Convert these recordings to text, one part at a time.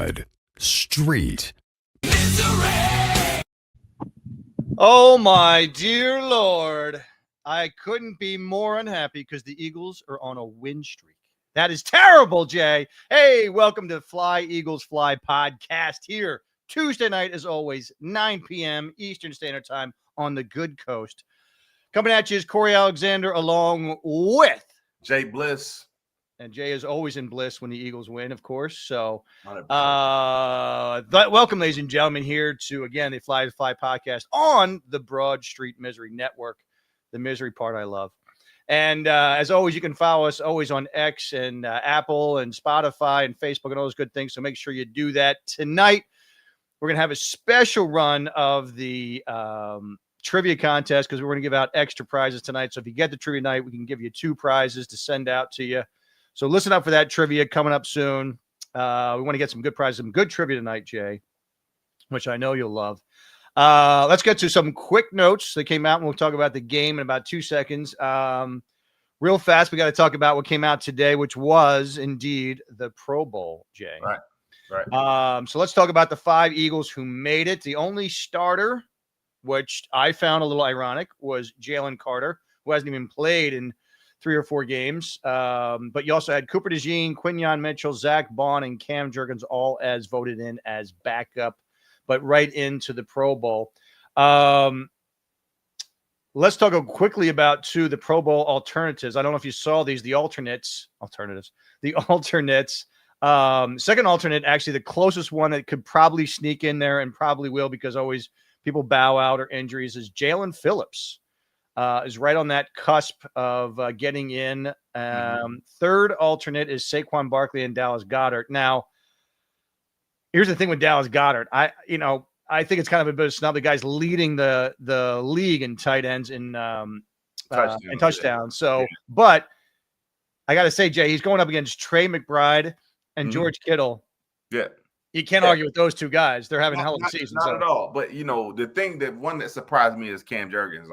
Broad Street. Oh, my dear Lord. I couldn't be more unhappy because the Eagles are on a win streak. That is terrible, Jay. Hey, welcome to Fly Eagles Fly podcast here. Tuesday night, as always, 9 p.m. Eastern Standard Time on the Good Coast. Coming at you is Corey Alexander along with J-Bliss. And Jay is always in bliss when the Eagles win, of course. So welcome, ladies and gentlemen, here to, again, the Fly to Fly podcast on the Broad Street Misery Network, the misery part I love. And as always, you can follow us always on X and Apple and Spotify and Facebook and all those good things. So make sure you do that. Tonight, we're going to have a special run of the trivia contest because we're going to give out extra prizes tonight. So if you get the trivia night, we can give you 2 prizes to send out to you. So listen up for that trivia coming up soon. We want to get some good prizes, some good trivia tonight, Jay, which I know you'll love. Let's get to some quick notes that came out, and we'll talk about the game in about 2 seconds. Real fast, we got to talk about what came out today, which was indeed the Pro Bowl, Jay. Right. So let's talk about the 5 Eagles who made it. The only starter, which I found a little ironic, was Jalen Carter, who hasn't even played in 3 or 4 games. But you also had Cooper DeJean, Quinn Mitchell, Zach Baun, and Cam Jurgens all as voted in as backup, but right into the Pro Bowl. Let's talk quickly about the Pro Bowl alternatives. I don't know if you saw these, the alternatives. Second alternate, actually the closest one that could probably sneak in there and probably will because always people bow out or injuries is Jalen Phillips. Is right on that cusp of getting in. Third alternate is Saquon Barkley and Dallas Goedert. Now, here's the thing with Dallas Goedert. I think it's kind of a bit of snub. The guy's leading the league in tight ends in touchdowns. So, but I got to say, Jay, he's going up against Trey McBride and George Kittle. Yeah. You can't argue with those 2 guys. They're having a hell of a season. Not at all. But, the one that surprised me is Cam Jurgens.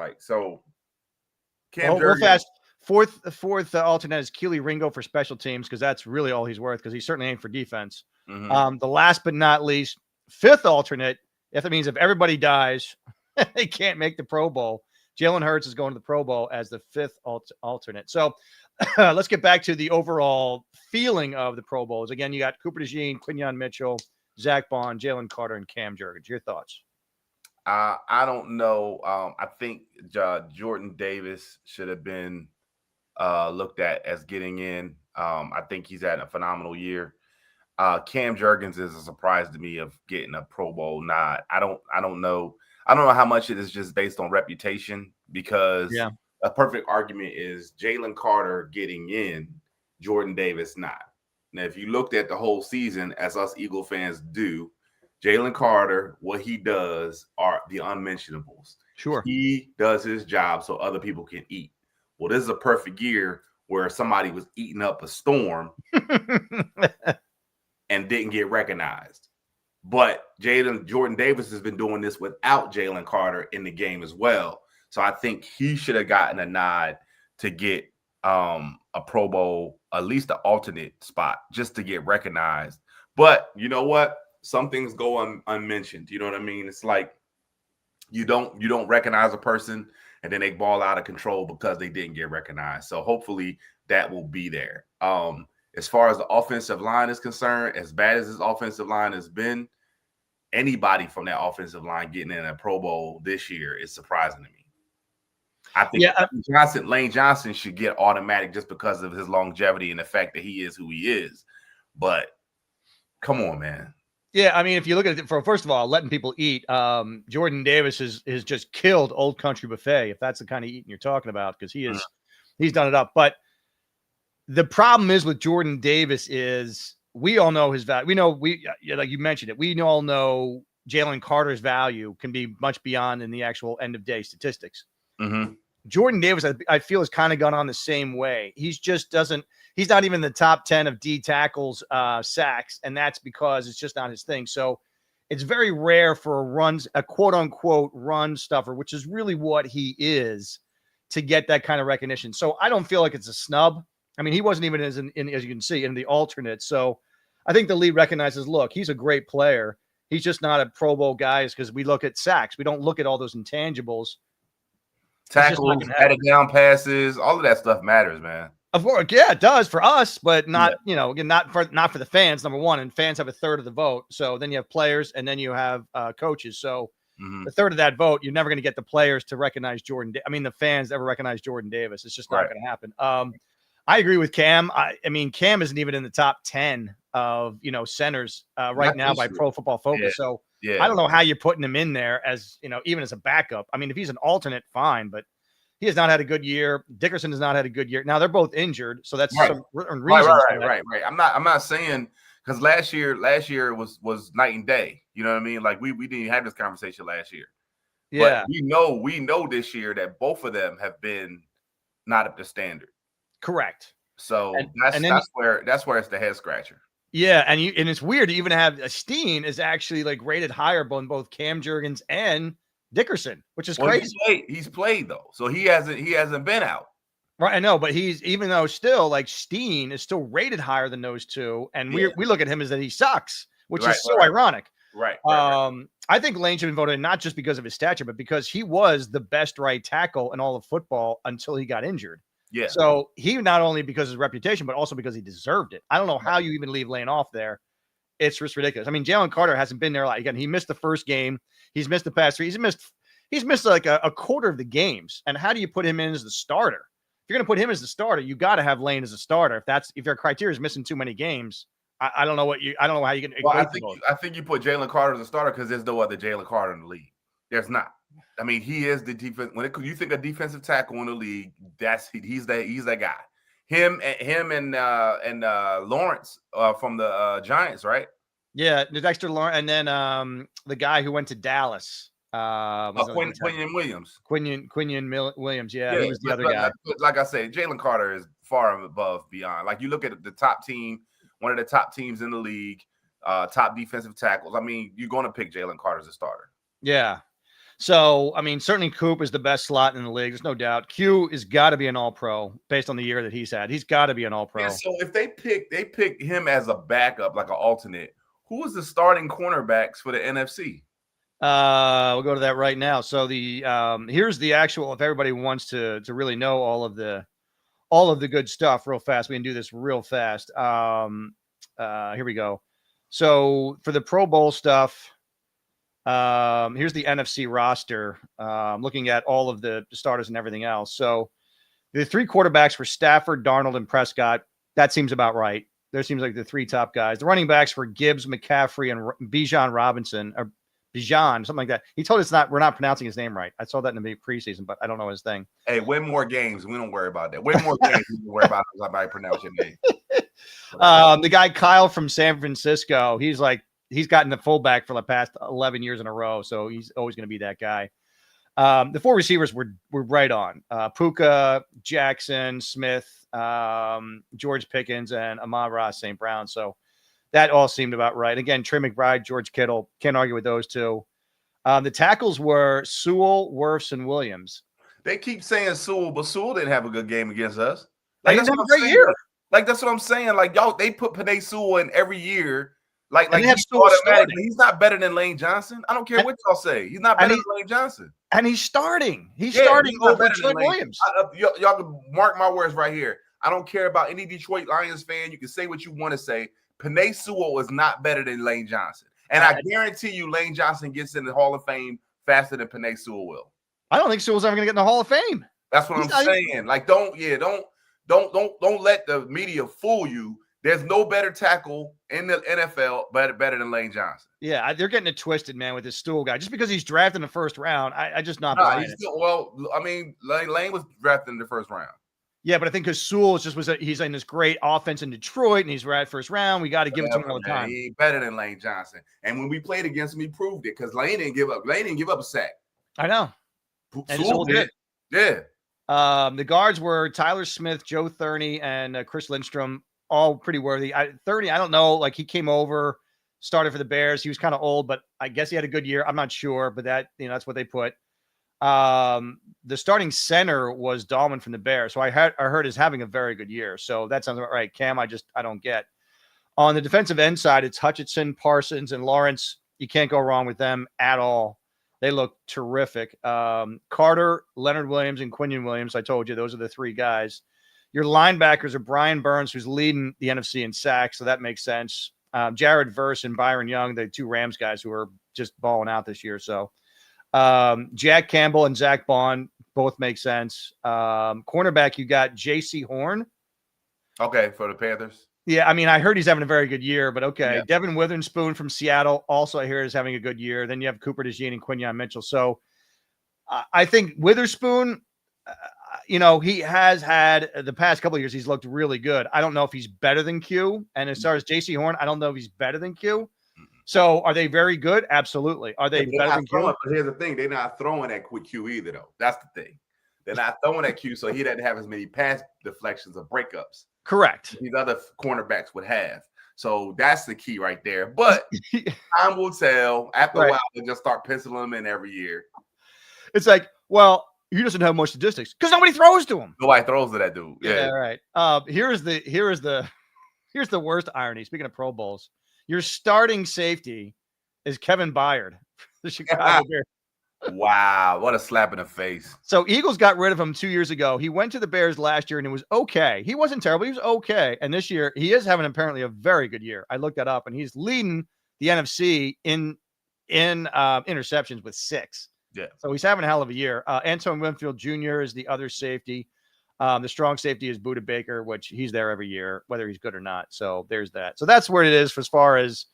Real fast. Fourth alternate is Keely Ringo for special teams because that's really all he's worth because he certainly ain't for defense. The last but not least, 5th alternate, if it means if everybody dies, they can't make the Pro Bowl. Jalen Hurts is going to the Pro Bowl as the 5th alternate. So let's get back to the overall feeling of the Pro Bowls. Again, you got Cooper DeJean, Quinn Mitchell, Zach Baun, Jalen Carter, and Cam Jurgens. Your thoughts? I don't know. I think Jordan Davis should have been looked at as getting in. I think he's had a phenomenal year. Cam Jurgens is a surprise to me of getting a Pro Bowl nod. I don't know. I don't know how much it is just based on reputation because a perfect argument is Jalen Carter getting in, Jordan Davis not. Now, if you looked at the whole season, as us Eagle fans do, Jalen Carter, what he does are the unmentionables. Sure. He does his job so other people can eat. Well, this is a perfect year where somebody was eating up a storm and didn't get recognized. But Jordan Davis has been doing this without Jalen Carter in the game as well. So I think he should have gotten a nod to get a Pro Bowl, at least an alternate spot, just to get recognized. But you know what? Some things go unmentioned. You know what I mean? It's like you don't recognize a person and then they ball out of control because they didn't get recognized. So hopefully that will be there. As far as the offensive line is concerned, as bad as this offensive line has been, anybody from that offensive line getting in a Pro Bowl this year is surprising to me. I think Lane Johnson should get automatic just because of his longevity and the fact that he is who he is. But come on, man. Yeah, I mean, if you look at it first of all, letting people eat, Jordan Davis has just killed Old Country Buffet, if that's the kind of eating you're talking about, because he's done it up. But the problem is with Jordan Davis is we all know his value. We know like you mentioned it. We all know Jalen Carter's value can be much beyond in the actual end of day statistics. Jordan Davis, I feel, has kind of gone on the same way. He's not even the top 10 of D tackles sacks, and that's because it's just not his thing. So it's very rare for a quote unquote run stuffer, which is really what he is, to get that kind of recognition. So I don't feel like it's a snub. I mean, he wasn't even as you can see in the alternate. So I think the league recognizes, look, he's a great player. He's just not a Pro Bowl guy because we look at sacks. We don't look at all those intangibles. Tackles, batted down passes, all of that stuff matters, man. Of course, yeah, it does for us, but not, again, not for the fans, number one. And fans have a third of the vote. So then you have players and then you have coaches. So the third of that vote, you're never going to get the players to recognize Jordan. The fans ever recognize Jordan Davis. It's just not going to happen. I agree with Cam. I mean, Cam isn't even in the top 10 of, centers right now by Pro Football Focus. So I don't know how you're putting him in there as, even as a backup. I mean, if he's an alternate, fine, but he has not had a good year. Dickerson has not had a good year. Now they're both injured, so that's some reasons. Right. I'm not saying because last year was night and day. You know what I mean? Like we didn't have this conversation last year. Yeah, but we know this year that both of them have been not up to standard. Correct. So that's where it's the head scratcher. Yeah, and it's weird to even have Steen is actually like rated higher on both Cam Jurgens and Dickerson, which is crazy. He's played though, so he hasn't been out. Right, I know, but even though still like Steen is still rated higher than those two, and we look at him as that he sucks, which is so ironic. Right. I think Lane should be voted in not just because of his stature, but because he was the best right tackle in all of football until he got injured. Yeah. So he not only because of his reputation, but also because he deserved it. I don't know how you even leave Lane off there. It's just ridiculous. I mean, Jalen Carter hasn't been there. Again, he missed the first game. He's missed the past three. He's missed like a quarter of the games. And how do you put him in as the starter? If you're going to put him as the starter, you got to have Lane as a starter. If your criteria is missing too many games, I don't know how you can. Well, I think you put Jalen Carter as a starter because there's no other Jalen Carter in the league. There's not. I mean, he is the defense. You think a defensive tackle in the league, he's that guy. Him and Lawrence from the Giants, right? Yeah, Dexter Lawrence, and then the guy who went to Dallas, Quinn Williams. Quinn Williams, yeah, he was the other guy. Like I said, Jalen Carter is far above beyond. Like you look at the top team, one of the top teams in the league, top defensive tackles. I mean, you're going to pick Jalen Carter as a starter. Yeah. So, I mean, certainly Coop is the best slot in the league. There's no doubt. Q has got to be an all-pro based on the year that he's had. He's got to be an all-pro. Yeah, so if they pick him as a backup, like an alternate, who is the starting cornerbacks for the NFC? We'll go to that right now. So here's the actual, if everybody wants to really know all of the good stuff real fast, we can do this real fast. Here we go. So for the Pro Bowl stuff, here's the NFC roster. Looking at all of the starters and everything else. So the three quarterbacks were Stafford, Darnold, and Prescott. That seems about right. There seems like the three top guys. The running backs were Gibbs, McCaffrey, and Bijan Robinson, or Bijan, something like that. He told us we're not pronouncing his name right. I saw that in the preseason, but I don't know his thing. Hey, win more games. We don't worry about that. Win more games. We don't worry about how I pronounce your name. The guy Kyle from San Francisco, he's gotten the fullback for the past 11 years in a row, so he's always going to be that guy. The four receivers were right on. Puka, Jackson, Smith, George Pickens, and Amon-Ra St. Brown. So that all seemed about right. Again, Trey McBride, George Kittle. Can't argue with those two. The tackles were Sewell, Wirfs, and Williams. They keep saying Sewell, but Sewell didn't have a good game against us. Like, he didn't have a great year. Like, that's what I'm saying. Like, y'all, they put Penei Sewell in every year. Like he's automatic. He's not better than Lane Johnson. I don't care what y'all say. He's not better than Lane Johnson. And he's starting. He's starting over Trent Williams. Y'all can mark my words right here. I don't care about any Detroit Lions fan. You can say what you want to say. Penei Sewell is not better than Lane Johnson. And I guarantee you Lane Johnson gets in the Hall of Fame faster than Penei Sewell will. I don't think Sewell's ever going to get in the Hall of Fame. That's what I'm saying. Like, don't let the media fool you. There's no better tackle in the NFL better than Lane Johnson. Yeah, they're getting it twisted, man, with this Stool guy. Just because he's drafted in the first round, I just not buying it. Lane was drafted in the first round. Yeah, but I think because Sewell he's in this great offense in Detroit, and he's right first round. We got to give it to him all the time. He ain't better than Lane Johnson. And when we played against him, he proved it because Lane didn't give up. Lane didn't give up a sack. I know. Sewell did. Yeah. The guards were Tyler Smith, Joe Thurney, and Chris Lindstrom. All pretty worthy. Thurney, I don't know. Like, he came over, started for the Bears. He was kind of old, but I guess he had a good year. I'm not sure, but that's what they put. The starting center was Dahlman from the Bears. So I heard is having a very good year. So that sounds about right. Cam, I don't get. On the defensive end side, it's Hutchinson, Parsons, and Lawrence. You can't go wrong with them at all. They look terrific. Carter, Leonard Williams, and Quinn Williams. I told you those are the three guys. Your linebackers are Brian Burns, who's leading the NFC in sacks, so that makes sense. Jared Verse and Byron Young, the two Rams guys who are just balling out this year. So Jack Campbell and Zach Baun both make sense. Cornerback, you got J.C. Horn. Okay, for the Panthers. Yeah, I mean, I heard he's having a very good year, but okay. Yeah. Devin Witherspoon from Seattle, also I hear is having a good year. Then you have Cooper DeJean and Quinn Mitchell. So I think Witherspoon, he has had the past couple of years, he's looked really good. I don't know if he's better than Q. And as far as J.C. Horn, I don't know if he's better than Q. So are they very good? Absolutely. Are they better than Q? But here's the thing. They're not throwing at quick Q either, though. That's the thing. They're not throwing at Q, so he doesn't have as many pass deflections or breakups. Correct. These other cornerbacks would have. So that's the key right there. But time will tell. After a while, they just start penciling them in every year. It's like, well, he doesn't have much statistics because nobody throws to him. Nobody throws to that dude. Yeah, right. Here's the worst irony. Speaking of Pro Bowls, your starting safety is Kevin Byard, the Chicago Bears. Wow, what a slap in the face. So Eagles got rid of him 2 years ago. He went to the Bears last year and it was okay. He wasn't terrible. He was okay. And this year he is having apparently a very good year. I looked that up and he's leading the NFC in interceptions with 6. Yeah. So he's having a hell of a year. Antoine Winfield Jr. is the other safety. The strong safety is Budda Baker, which he's there every year, whether he's good or not. So there's that. So that's where it is for as far as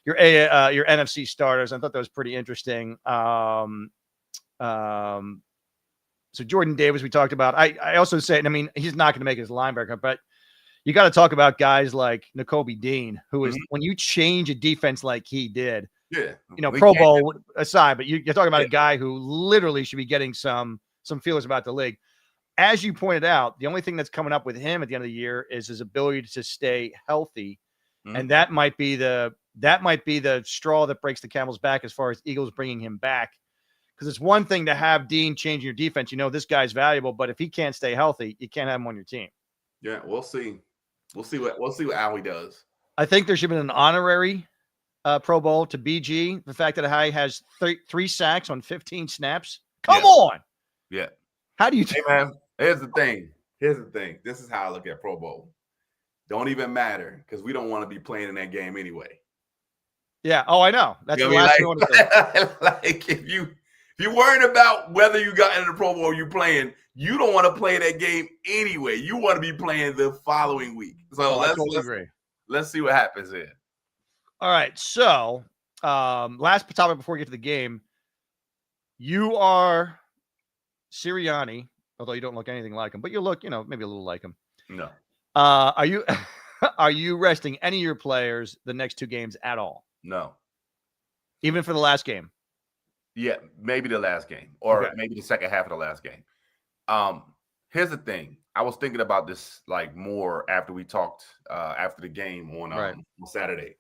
your NFC starters. I thought that was pretty interesting. So Jordan Davis, we talked about. I also said, I mean, he's not going to make his linebacker, but you got to talk about guys like Nakobe Dean, who is when you change a defense like he did. Yeah, Pro Bowl aside, but you're talking about a guy who literally should be getting some feelers about the league. As you pointed out, the only thing that's coming up with him at the end of the year is his ability to stay healthy, and that might be the straw that breaks the camel's back as far as Eagles bringing him back. Because it's one thing to have Dean changing your defense. This guy's valuable, but if he can't stay healthy, you can't have him on your team. Yeah, we'll see. We'll see what Howie does. I think there should have been an honorary Pro Bowl to BG. The fact that Howie has 3 sacks on 15 snaps. Come on. Yeah. How do you? Hey man, here's the thing. This is how I look at Pro Bowl. Don't even matter because we don't want to be playing in that game anyway. Yeah. Oh, I know. That's the last thing I want to say. Like if you're worried about whether you got into the Pro Bowl or you playing, you don't want to play that game anyway. You want to be playing the following week. So let's see what happens there. All right. So last topic before we get to the game. You are Sirianni, although you don't look anything like him, but you look, maybe a little like him. No. Are you resting any of your players the next 2 games at all? No. Even for the last game? Yeah, maybe the last game or maybe the second half of the last game. Here's the thing. I was thinking about this like more after we talked after the game on Saturday.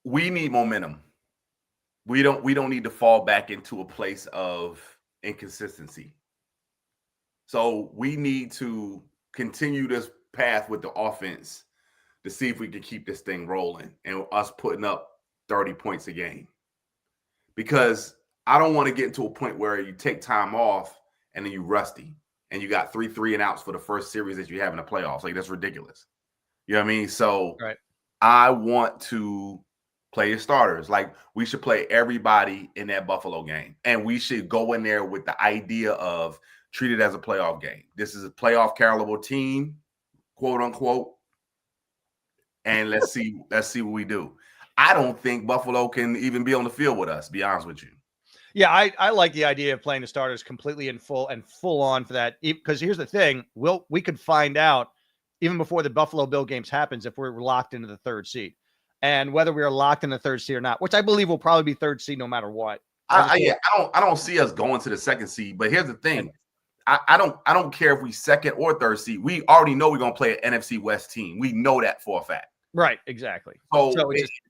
We need momentum. We don't need to fall back into a place of inconsistency. So we need to continue this path with the offense to see if we can keep this thing rolling and us putting up 30 points a game. Because I don't want to get into a point where you take time off and then you rusty and you got 3 and outs for the first series that you have in the playoffs. Like, that's ridiculous. You know what I mean? So I want to play your starters. Like, we should play everybody in that Buffalo game. And we should go in there with the idea of treat it as a playoff game. This is a playoff caliber team, quote unquote. And let's see what we do. I don't think Buffalo can even be on the field with us, to be honest with you. Yeah, I like the idea of playing the starters completely and full on for that. Because here's the thing. We could find out even before the Buffalo Bill games happens if we're locked into the 3rd seed. And whether we are locked in the 3rd seed or not, which I believe will probably be 3rd seed no matter what. I don't see us going to the 2nd seed. But here's the thing. I don't care if we 2nd or 3rd seed. We already know we're going to play an NFC West team. We know that for a fact. Right, exactly. So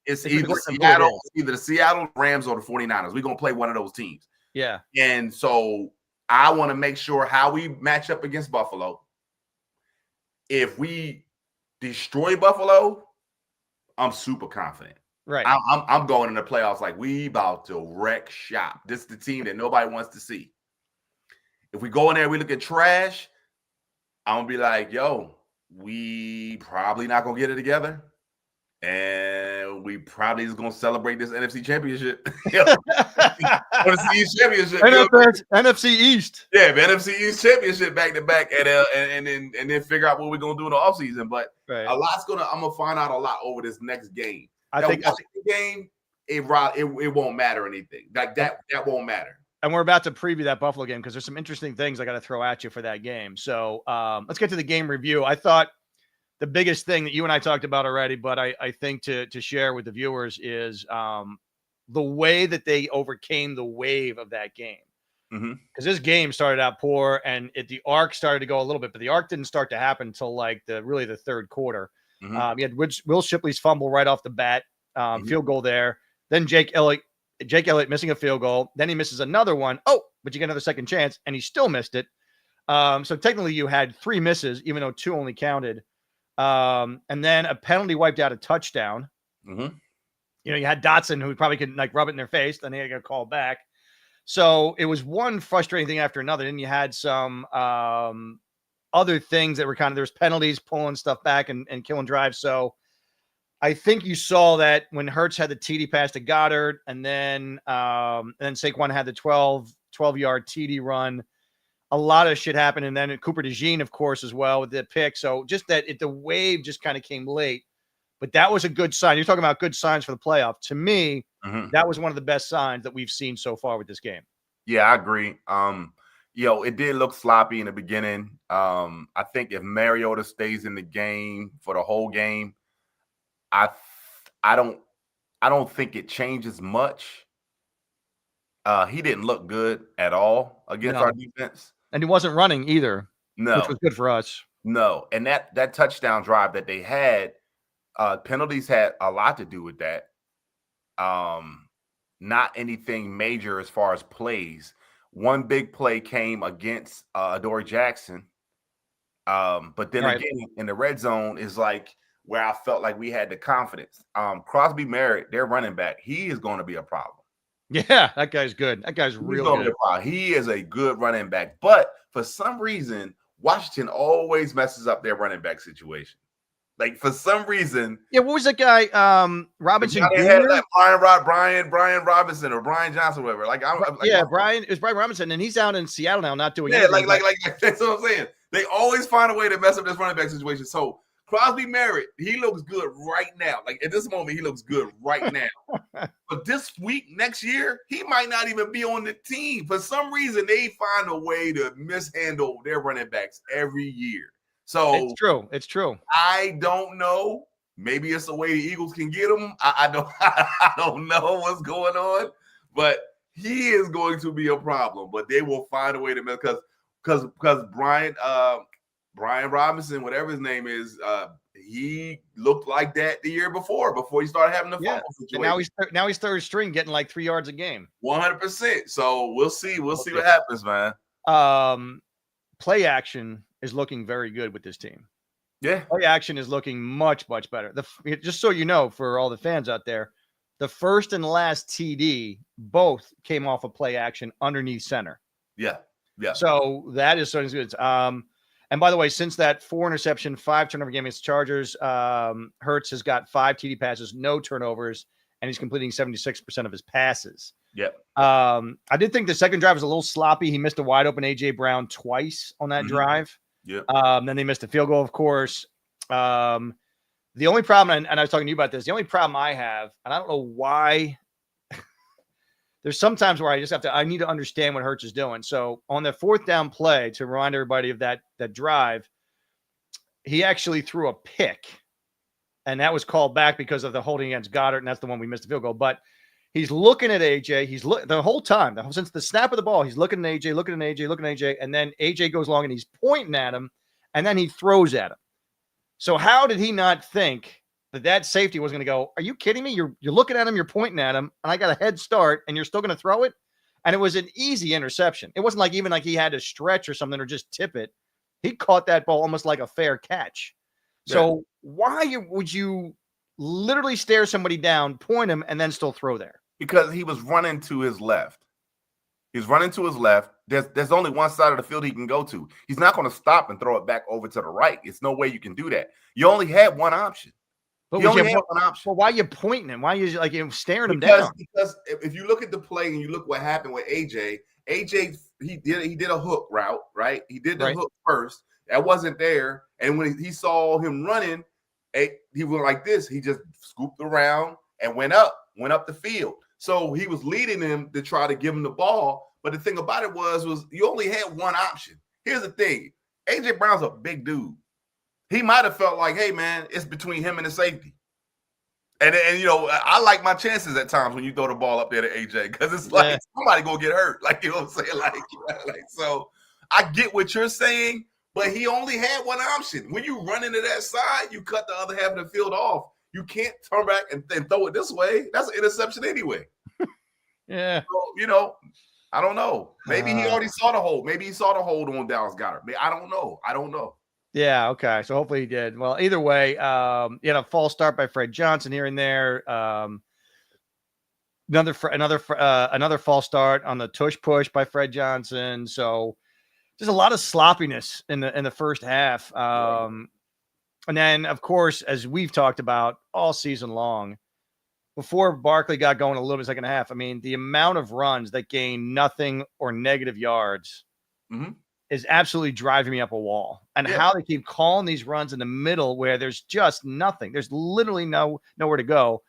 it's either the Seattle Rams or the 49ers. We're going to play one of those teams. Yeah. And so I want to make sure how we match up against Buffalo. If we destroy Buffalo, I'm super confident. Right. I'm going in the playoffs like we about to wreck shop. This is the team that nobody wants to see. If we go in there, we look at trash, I'm gonna be like, yo, we probably not gonna get it together. And we probably is gonna celebrate this NFC championship. NFC East championship. NFC East. Yeah, NFC East championship back to back, and then figure out what we're gonna do in the offseason. But I'm gonna find out a lot over this next game. I think the game, it won't matter anything. Like that won't matter. And we're about to preview that Buffalo game because there's some interesting things I got to throw at you for that game. So let's get to the game review. I thought the biggest thing that you and I talked about already, but I think to share with the viewers is the way that they overcame the wave of that game. Because this game started out poor, and the arc started to go a little bit, but the arc didn't start to happen until like the third quarter. You had Will Shipley's fumble right off the bat, field goal there. Then Jake Elliott missing a field goal. Then he misses another one. Oh, but you get another second chance, and he still missed it. So technically you had 3 misses, even though 2 only counted. And then a penalty wiped out a touchdown. You had Dotson, who probably could like rub it in their face. Then they got called back. So it was one frustrating thing after another. Then you had some other things that were there's penalties, pulling stuff back and killing drives. So I think you saw that when Hurts had the TD pass to Goedert, and then Saquon had the 12-yard TD run. A lot of shit happened, and then Cooper DeJean, of course, as well with the pick. So just that the wave just kind of came late, but that was a good sign. You're talking about good signs for the playoff. To me, that was one of the best signs that we've seen so far with this game. Yeah, I agree. It did look sloppy in the beginning. I think if Mariota stays in the game for the whole game, I don't think it changes much. He didn't look good at all against our defense. And he wasn't running either. No. Which was good for us. No. And that touchdown drive that they had, penalties had a lot to do with that. Not anything major as far as plays. One big play came against Adoree Jackson. But then again, in the red zone is like where I felt like we had the confidence. Crosby Merritt, their running back, he is going to be a problem. Yeah, that guy's good. That guy's really good. He is a good running back. But for some reason, Washington always messes up their running back situation. Like, for some reason. Yeah, what was that guy? Robinson Jr.? Had like Brian Robinson or Brian Johnson, or whatever. Brian Robinson, and he's out in Seattle now, not doing anything. Like that's what I'm saying. They always find a way to mess up this running back situation. So Crosby Merritt, he looks good right now. Like at this moment, he looks good right now. But this week, next year, he might not even be on the team. For some reason, they find a way to mishandle their running backs every year. So it's true. I don't know. Maybe it's a way the Eagles can get him. I don't know what's going on, but he is going to be a problem. But they will find a way to because Brian Robinson, whatever his name is, he looked like that the year before he started having the fumble situation. And now he's third string, getting like 3 yards a game. 100%. So we'll see. We'll see what happens, man. Play action is looking very good with this team. Yeah. Play action is looking much, much better. Just so you know, for all the fans out there, the first and last TD both came off of play action underneath center. Yeah. Yeah. So that is something good. And by the way, since that 4 interception, 5 turnover game against the Chargers, Hurts has got 5 TD passes, no turnovers, and he's completing 76% of his passes. Yep. I did think the second drive was a little sloppy. He missed a wide open A.J. Brown twice on that drive. Yep. Then they missed a field goal, of course. The only problem, and I was talking to you about this, the only problem I have, and I don't know why, there's sometimes where I need to understand what Hurts is doing. So on the 4th down play, to remind everybody of that drive, he actually threw a pick, and that was called back because of the holding against Goedert, and that's the one we missed the field goal. But he's looking at AJ. He's the whole time, since the snap of the ball, he's looking at AJ, and then AJ goes along and he's pointing at him, and then he throws at him. So how did he not think that safety was going to go, are you kidding me? You're looking at him, you're pointing at him, and I got a head start, and you're still going to throw it? And it was an easy interception. It wasn't like he had to stretch or something or just tip it. He caught that ball almost like a fair catch. So why would you literally stare somebody down, point him, and then still throw there? Because he was running to his left. He's running to his left. There's only one side of the field he can go to. He's not going to stop and throw it back over to the right. It's no way you can do that. You only had one option. But you only had one option. Well, why are you pointing him? Why are you staring him down? Because if you look at the play and you look what happened with AJ, he did a hook route, right? He did the hook first. That wasn't there. And when he saw him running, he went like this. He just scooped around and went up the field. So he was leading him to try to give him the ball. But the thing about it was you only had one option. Here's the thing. AJ Brown's a big dude. He might have felt like, hey, man, it's between him and the safety. And I like my chances at times when you throw the ball up there to AJ because it's like somebody gonna get hurt. Like, you know what I'm saying? Like, so I get what you're saying, but he only had one option. When you run into that side, you cut the other half of the field off. You can't turn back and throw it this way. That's an interception anyway. Yeah. So, I don't know. Maybe he already saw the hold. Maybe he saw the hold on Dallas Goedert. I don't know. Yeah, okay. So hopefully he did. Well, either way, a false start by Fred Johnson here and there. Another false start on the tush push by Fred Johnson. So there's a lot of sloppiness in the first half. And then, of course, as we've talked about all season long, before Barkley got going a little bit second half, I mean, the amount of runs that gain nothing or negative yards is absolutely driving me up a wall. And how they keep calling these runs in the middle where there's just nothing. There's literally nowhere to go.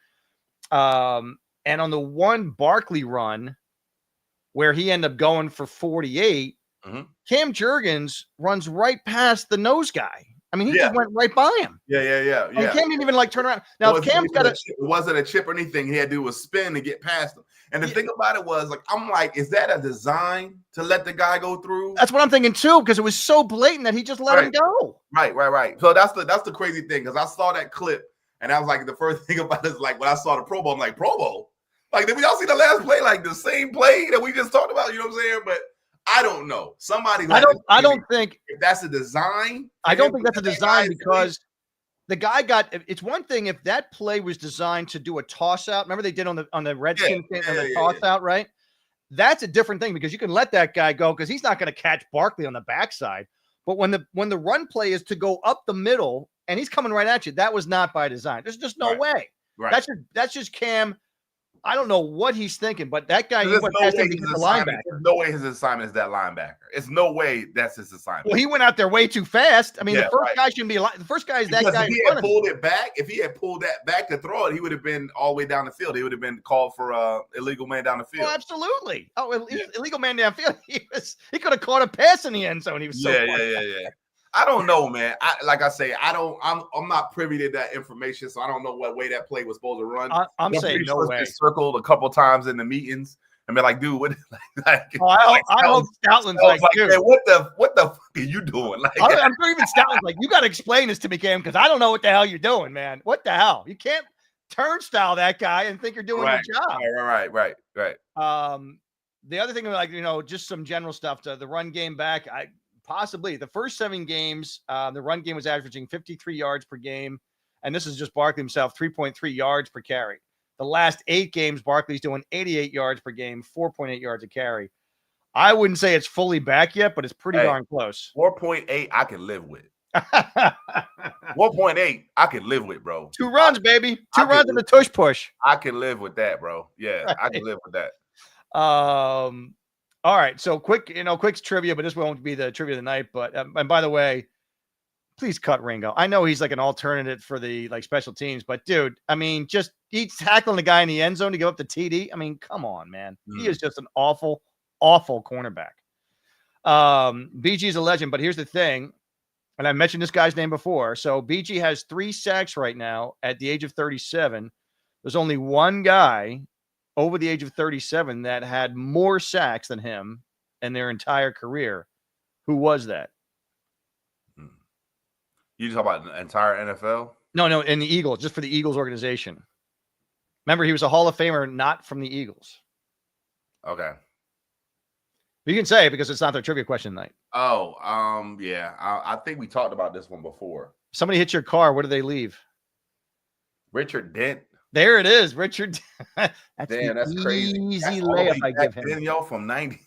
And on the one Barkley run where he ended up going for 48, Cam Jurgens runs right past the nose guy. I mean, he just went right by him. Yeah. And Cam didn't even turn around. Now, if Cam's got it wasn't a chip or anything. He had to do was spin to get past him. And the thing about it was, I'm like, is that a design to let the guy go through? That's what I'm thinking too, because it was so blatant that he just let him go. Right. So that's the crazy thing, because I saw that clip and I was like, the first thing about it is like when I saw the Pro Bowl, I'm like, Pro Bowl? Like, did we all see the last play? Like the same play that we just talked about? You know what I'm saying? But I don't know. I don't think if that's a design. I don't think that's a design because the guy it's one thing if that play was designed to do a toss out. Remember they did on the Redskins thing on the toss out, right? That's a different thing because you can let that guy go because he's not going to catch Barkley on the backside. But when the run play is to go up the middle and he's coming right at you, that was not by design. There's just no way. Right. That's just Cam. I don't know what he's thinking, but that guy went past him to get the linebacker. There's no way his assignment is that linebacker. It's no way that's his assignment. Well, he went out there way too fast. I mean, the first guy shouldn't be the first guy is that guy. If he had pulled it back, if he had pulled that back to throw it, he would have been all the way down the field. He would have been called for illegal man down the field. Oh, absolutely. Oh, illegal man downfield. He could have caught a pass in the end zone. He was so yeah. I don't know, man. I'm not privy to that information, so I don't know what way that play was supposed to run. I'm saying no way. Circled a couple times in the meetings and be like, dude, what? I hope Stoutland's like, dude, man, what the fuck are you doing? Like, I'm sure even Stoutland's like, you got to explain this to me, Cam, because I don't know what the hell you're doing, man. What the hell? You can't turnstile that guy and think you're doing your job. Right. The other thing, just some general stuff to the run game back. Possibly the first 7 games, the run game was averaging 53 yards per game. And this is just Barkley himself, 3.3 yards per carry. The last 8 games, Barkley's doing 88 yards per game, 4.8 yards a carry. I wouldn't say it's fully back yet, but it's pretty darn close. 4.8, I can live with. 1.8, I can live with, bro. 2 runs, baby. 2 runs and a tush push. I can live with that, bro. Yeah, right. I can live with that. All right, so quick trivia, but this won't be the trivia of the night. But and by the way, please cut Ringo. I know he's like an alternate for the special teams, but dude, I mean, just he's tackling the guy in the end zone to give up the TD. I mean, come on, man. He is just an awful, awful cornerback. BG is a legend, but here's the thing, and I mentioned this guy's name before. So BG has 3 sacks right now at the age of 37. There's only one guy over the age of 37 that had more sacks than him in their entire career. Who was that? You talk about the entire NFL? No, in the Eagles, just for the Eagles organization. Remember, he was a Hall of Famer, not from the Eagles. Okay. You can say it because it's not their trivia question tonight. Oh, yeah. I think we talked about this one before. Somebody hits your car. What do they leave? Richard Dent. There it is, Richard. That's crazy. Easy All the way layup I back give him. then, yo, from 92,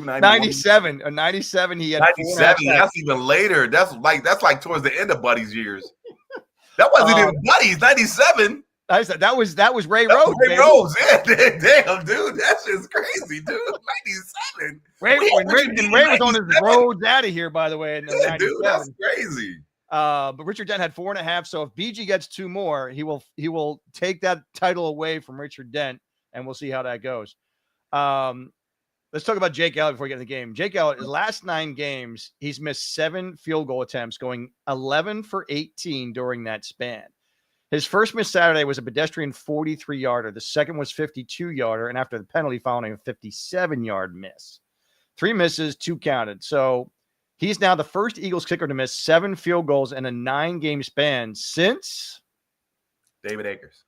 91. 97. 97, he had 97. That's even later. That's like towards the end of Buddy's years. That wasn't even Buddy's. 97. That was Ray Rhodes. Ray Rhodes, yeah. Damn, dude. That's just crazy, dude. 97. Ray was on his roads out of here, by the way. Yeah, dude, that's crazy. But Richard Dent had 4.5. So if BG gets 2 more, he will take that title away from Richard Dent, and we'll see how that goes. Let's talk about Jake Elliott before we get in the game. Jake Elliott, his last 9 games, he's missed 7 field goal attempts, going 11 for 18 during that span. His first miss Saturday was a pedestrian 43-yarder. The second was 52-yarder, and after the penalty, following a 57-yard miss. 3 misses, 2 counted. So he's now the first Eagles kicker to miss 7 field goals in a 9-game span since David Akers.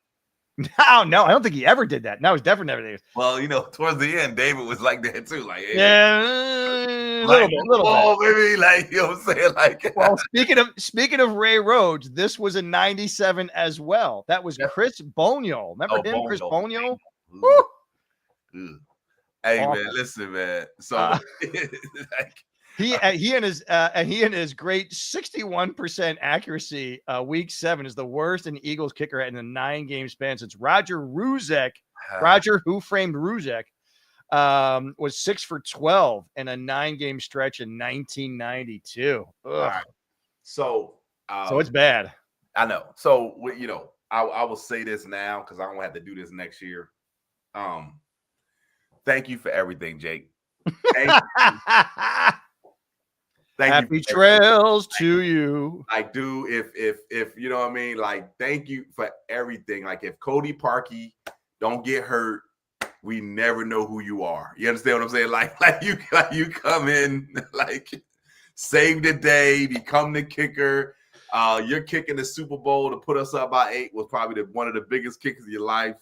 No, I don't think he ever did that. No, he's definitely never did. Well, towards the end, David was like that too. Like, yeah, a little bit. Maybe like, you know what I'm saying? Like, well, speaking of Ray Rhodes, this was a 97 as well. That was Chris Bonio. Remember him, Chris Bonio? Hey, awful. Man, listen, man. So like, he and his great 61% accuracy week 7 is the worst an Eagles kicker in a 9-game span since Roger Ruzek. Roger, who framed Ruzek, was 6 for 12 in a 9-game stretch in 1992. Right. So it's bad. I know. So I will say this now because I don't have to do this next year. Thank you for everything, Jake. Happy trails to you. Like, dude, if you know what I mean, like, thank you for everything. Like, if Cody Parkey don't get hurt, we never know who you are. You understand what I'm saying? Like you come in, like, save the day, become the kicker. You're kicking the Super Bowl to put us up by 8 was probably one of the biggest kicks of your life.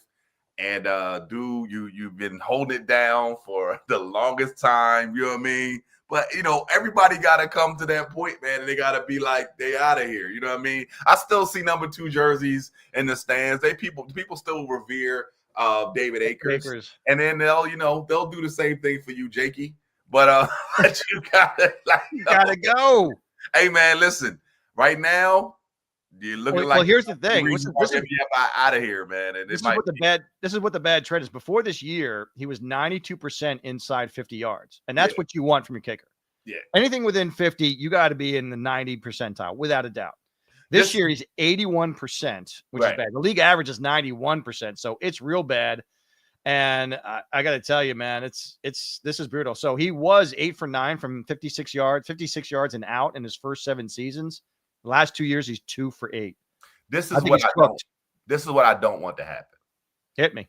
And dude, you've been holding it down for the longest time. You know what I mean? But, everybody got to come to that point, man, and they got to be like, they out of here. You know what I mean? I still see number 2 jerseys in the stands. People still revere David Akers. And then they'll do the same thing for you, Jakey. But you gotta go. Hey, man, listen. Right now, you're looking like. Well, here's the thing. This is out of here, man. And this is what the bad trend is. Before this year, he was 92% inside 50 yards, and that's what you want from your kicker. Yeah. Anything within 50, you got to be in the 90 percentile, without a doubt. This year, he's 81%, which is bad. The league average is 91%, so it's real bad. And I got to tell you, man, this is brutal. So he was 8 for 9 from 56 yards and out in his first 7 seasons. The last 2 years, he's 2 for 8. This is what I don't want to happen. Hit me.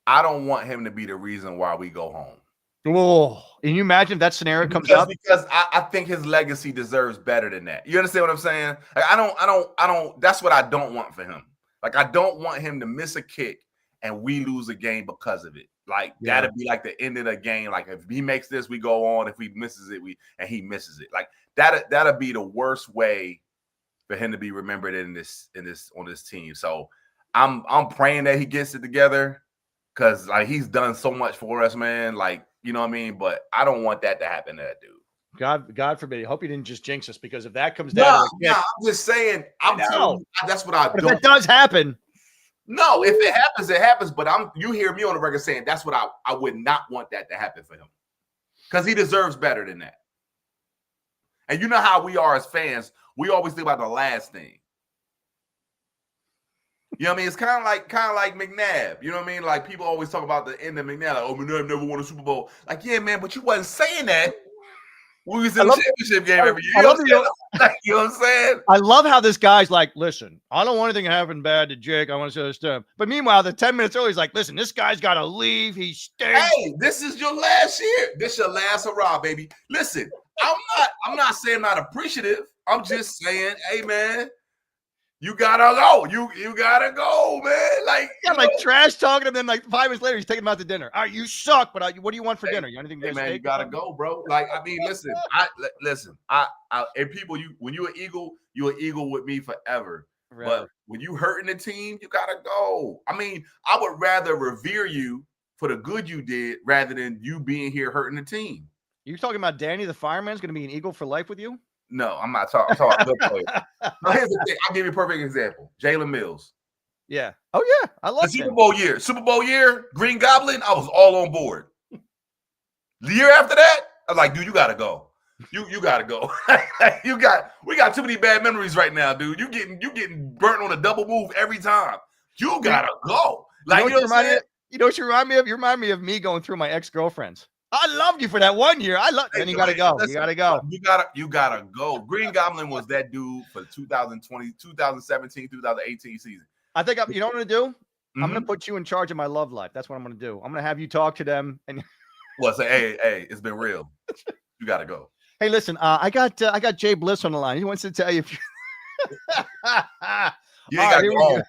I don't want him to be the reason why we go home. Oh, can you imagine if that scenario comes up? Because I think his legacy deserves better than that. You understand what I'm saying? Like, I don't. That's what I don't want for him. Like, I don't want him to miss a kick and we lose a game because of it. Like, that'd be like the end of the game. Like, if he makes this, we go on. If he misses it, he misses it. Like, that'd be the worst way for him to be remembered on this team. So I'm praying that he gets it together because, like, he's done so much for us, man. Like, you know what I mean? But I don't want that to happen to that dude. God forbid. I hope he didn't just jinx us, because if that comes down, I'm just saying. That's what I do. If it does happen. No, if it happens, it happens. But you hear me on the record saying that's what I would not want that to happen for him, because he deserves better than that. And you know how we are as fans. We always think about the last thing. You know what I mean? It's kind of like McNabb. You know what I mean? Like, people always talk about the end of McNabb. Like, McNabb never won a Super Bowl. Like, yeah, man, but you wasn't saying that. We was in the championship game every year. You know what I'm saying? I love how this guy's like, listen, I don't want anything to happen bad to Jake. I want to say this to him. But meanwhile, the 10 minutes early, he's like, listen, this guy's got to leave. He stinks. Hey, this is your last year. This your last hurrah, baby. Listen, I'm not saying I'm not appreciative. I'm just saying, hey, man, You gotta go. You gotta go, man. Like, trash talking him. Then like 5 minutes later, he's taking him out to dinner. All right, you suck, but what do you want for dinner? You anything? Hey, man, you gotta go, bro. Like, I mean, listen. And people, when you're an Eagle with me forever. Right. But when you hurting the team, you gotta go. I mean, I would rather revere you for the good you did rather than you being here hurting the team. You talking about Danny the fireman's going to be an Eagle for life with you? No, I'm not talking. I'm talking about good players. Now, here's the thing. I'll give you a perfect example. Jalen Mills. Yeah. Oh, yeah. I love the Super Bowl year, Green Goblin, I was all on board. The year after that, I was like, dude, you got to go. You got to go. We got too many bad memories right now, dude. You getting burnt on a double move every time. You got to go. Like, you know what I'm saying? You know what you remind me of? You remind me of me going through my ex-girlfriends. I loved you for that 1 year. Then you got to go. You got to go. You got to go. Green Goblin was that dude for 2020, 2017, 2018 season. I think you know what I'm going to do? Mm-hmm. I'm going to put you in charge of my love life. That's what I'm going to do. I'm going to have you talk to them. And well, say, hey, it's been real. You got to go. Hey, listen, I got J-Bliss on the line. He wants to tell you if you you ain't got to go.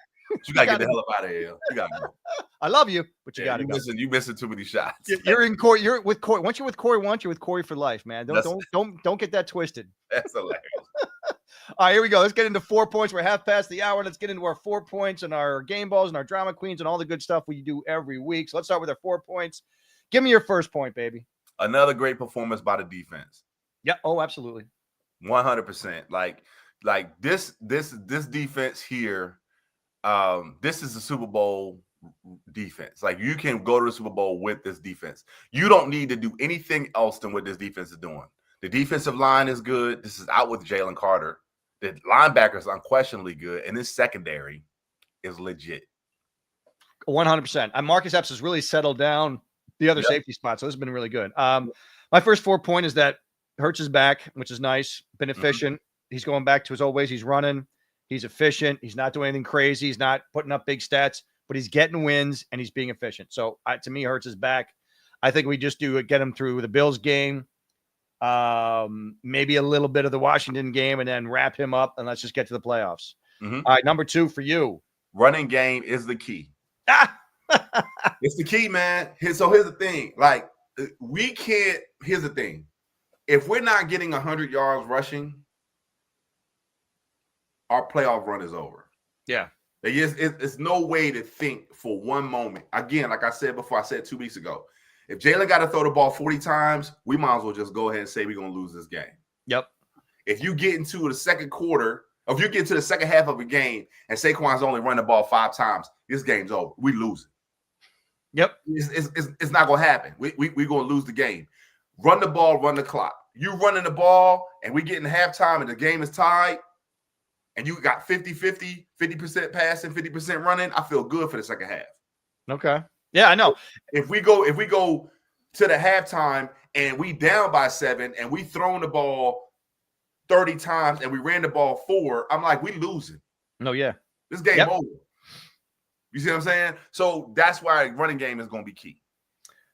You got to get the hell up out of here. You got to go. I love you, but you got to go. You missing too many shots. You're in Corey. You're with Corey. Once you're with Corey, you're with Corey for life, man. Don't get that twisted. That's hilarious. All right, here we go. Let's get into 4 points. We're half past the hour. Let's get into our 4 points and our game balls and our drama queens and all the good stuff we do every week. So let's start with our 4 points. Give me your first point, baby. Another great performance by the defense. Yeah. Oh, absolutely. 100%. Like this defense here. This is the Super Bowl defense. Like, you can go to the Super Bowl with this defense. You don't need to do anything else than what this defense is doing. The defensive line is good. This is out with Jalen Carter. The linebackers are unquestionably good, and this secondary is legit. 100%. Marcus Epps has really settled down the other safety spot, so this has been really good. My first 4 point is that Hurts is back, which is nice. Been efficient. Mm-hmm. He's going back to his old ways. He's running. He's efficient. He's not doing anything crazy. He's not putting up big stats, but he's getting wins and he's being efficient. So to me, Hurts is back. I think we just get him through the Bills game, maybe a little bit of the Washington game, and then wrap him up and let's just get to the playoffs. Mm-hmm. All right, number 2 for you. Running game is the key. It's the key, man. So here's the thing. Like, here's the thing. If we're not getting 100 yards rushing, our playoff run is over. Yeah. It's no way to think for one moment. Again, like I said before, I said 2 weeks ago, if Jalen got to throw the ball 40 times, we might as well just go ahead and say we're going to lose this game. Yep. If you get into the second quarter, or if you get into the second half of a game and Saquon's only run the ball 5 times, this game's over. We lose it. Yep. It's not going to happen. We're going to lose the game. Run the ball, run the clock. You running the ball, and we get in halftime, and the game is tied, and you got 50-50, 50% passing, 50% running, I feel good for the second half. Okay. Yeah, I know. If we go to the halftime and we down by 7 and we thrown the ball 30 times and we ran the ball 4, I'm like, we losing. No, yeah. This game over. You see what I'm saying? So that's why running game is going to be key.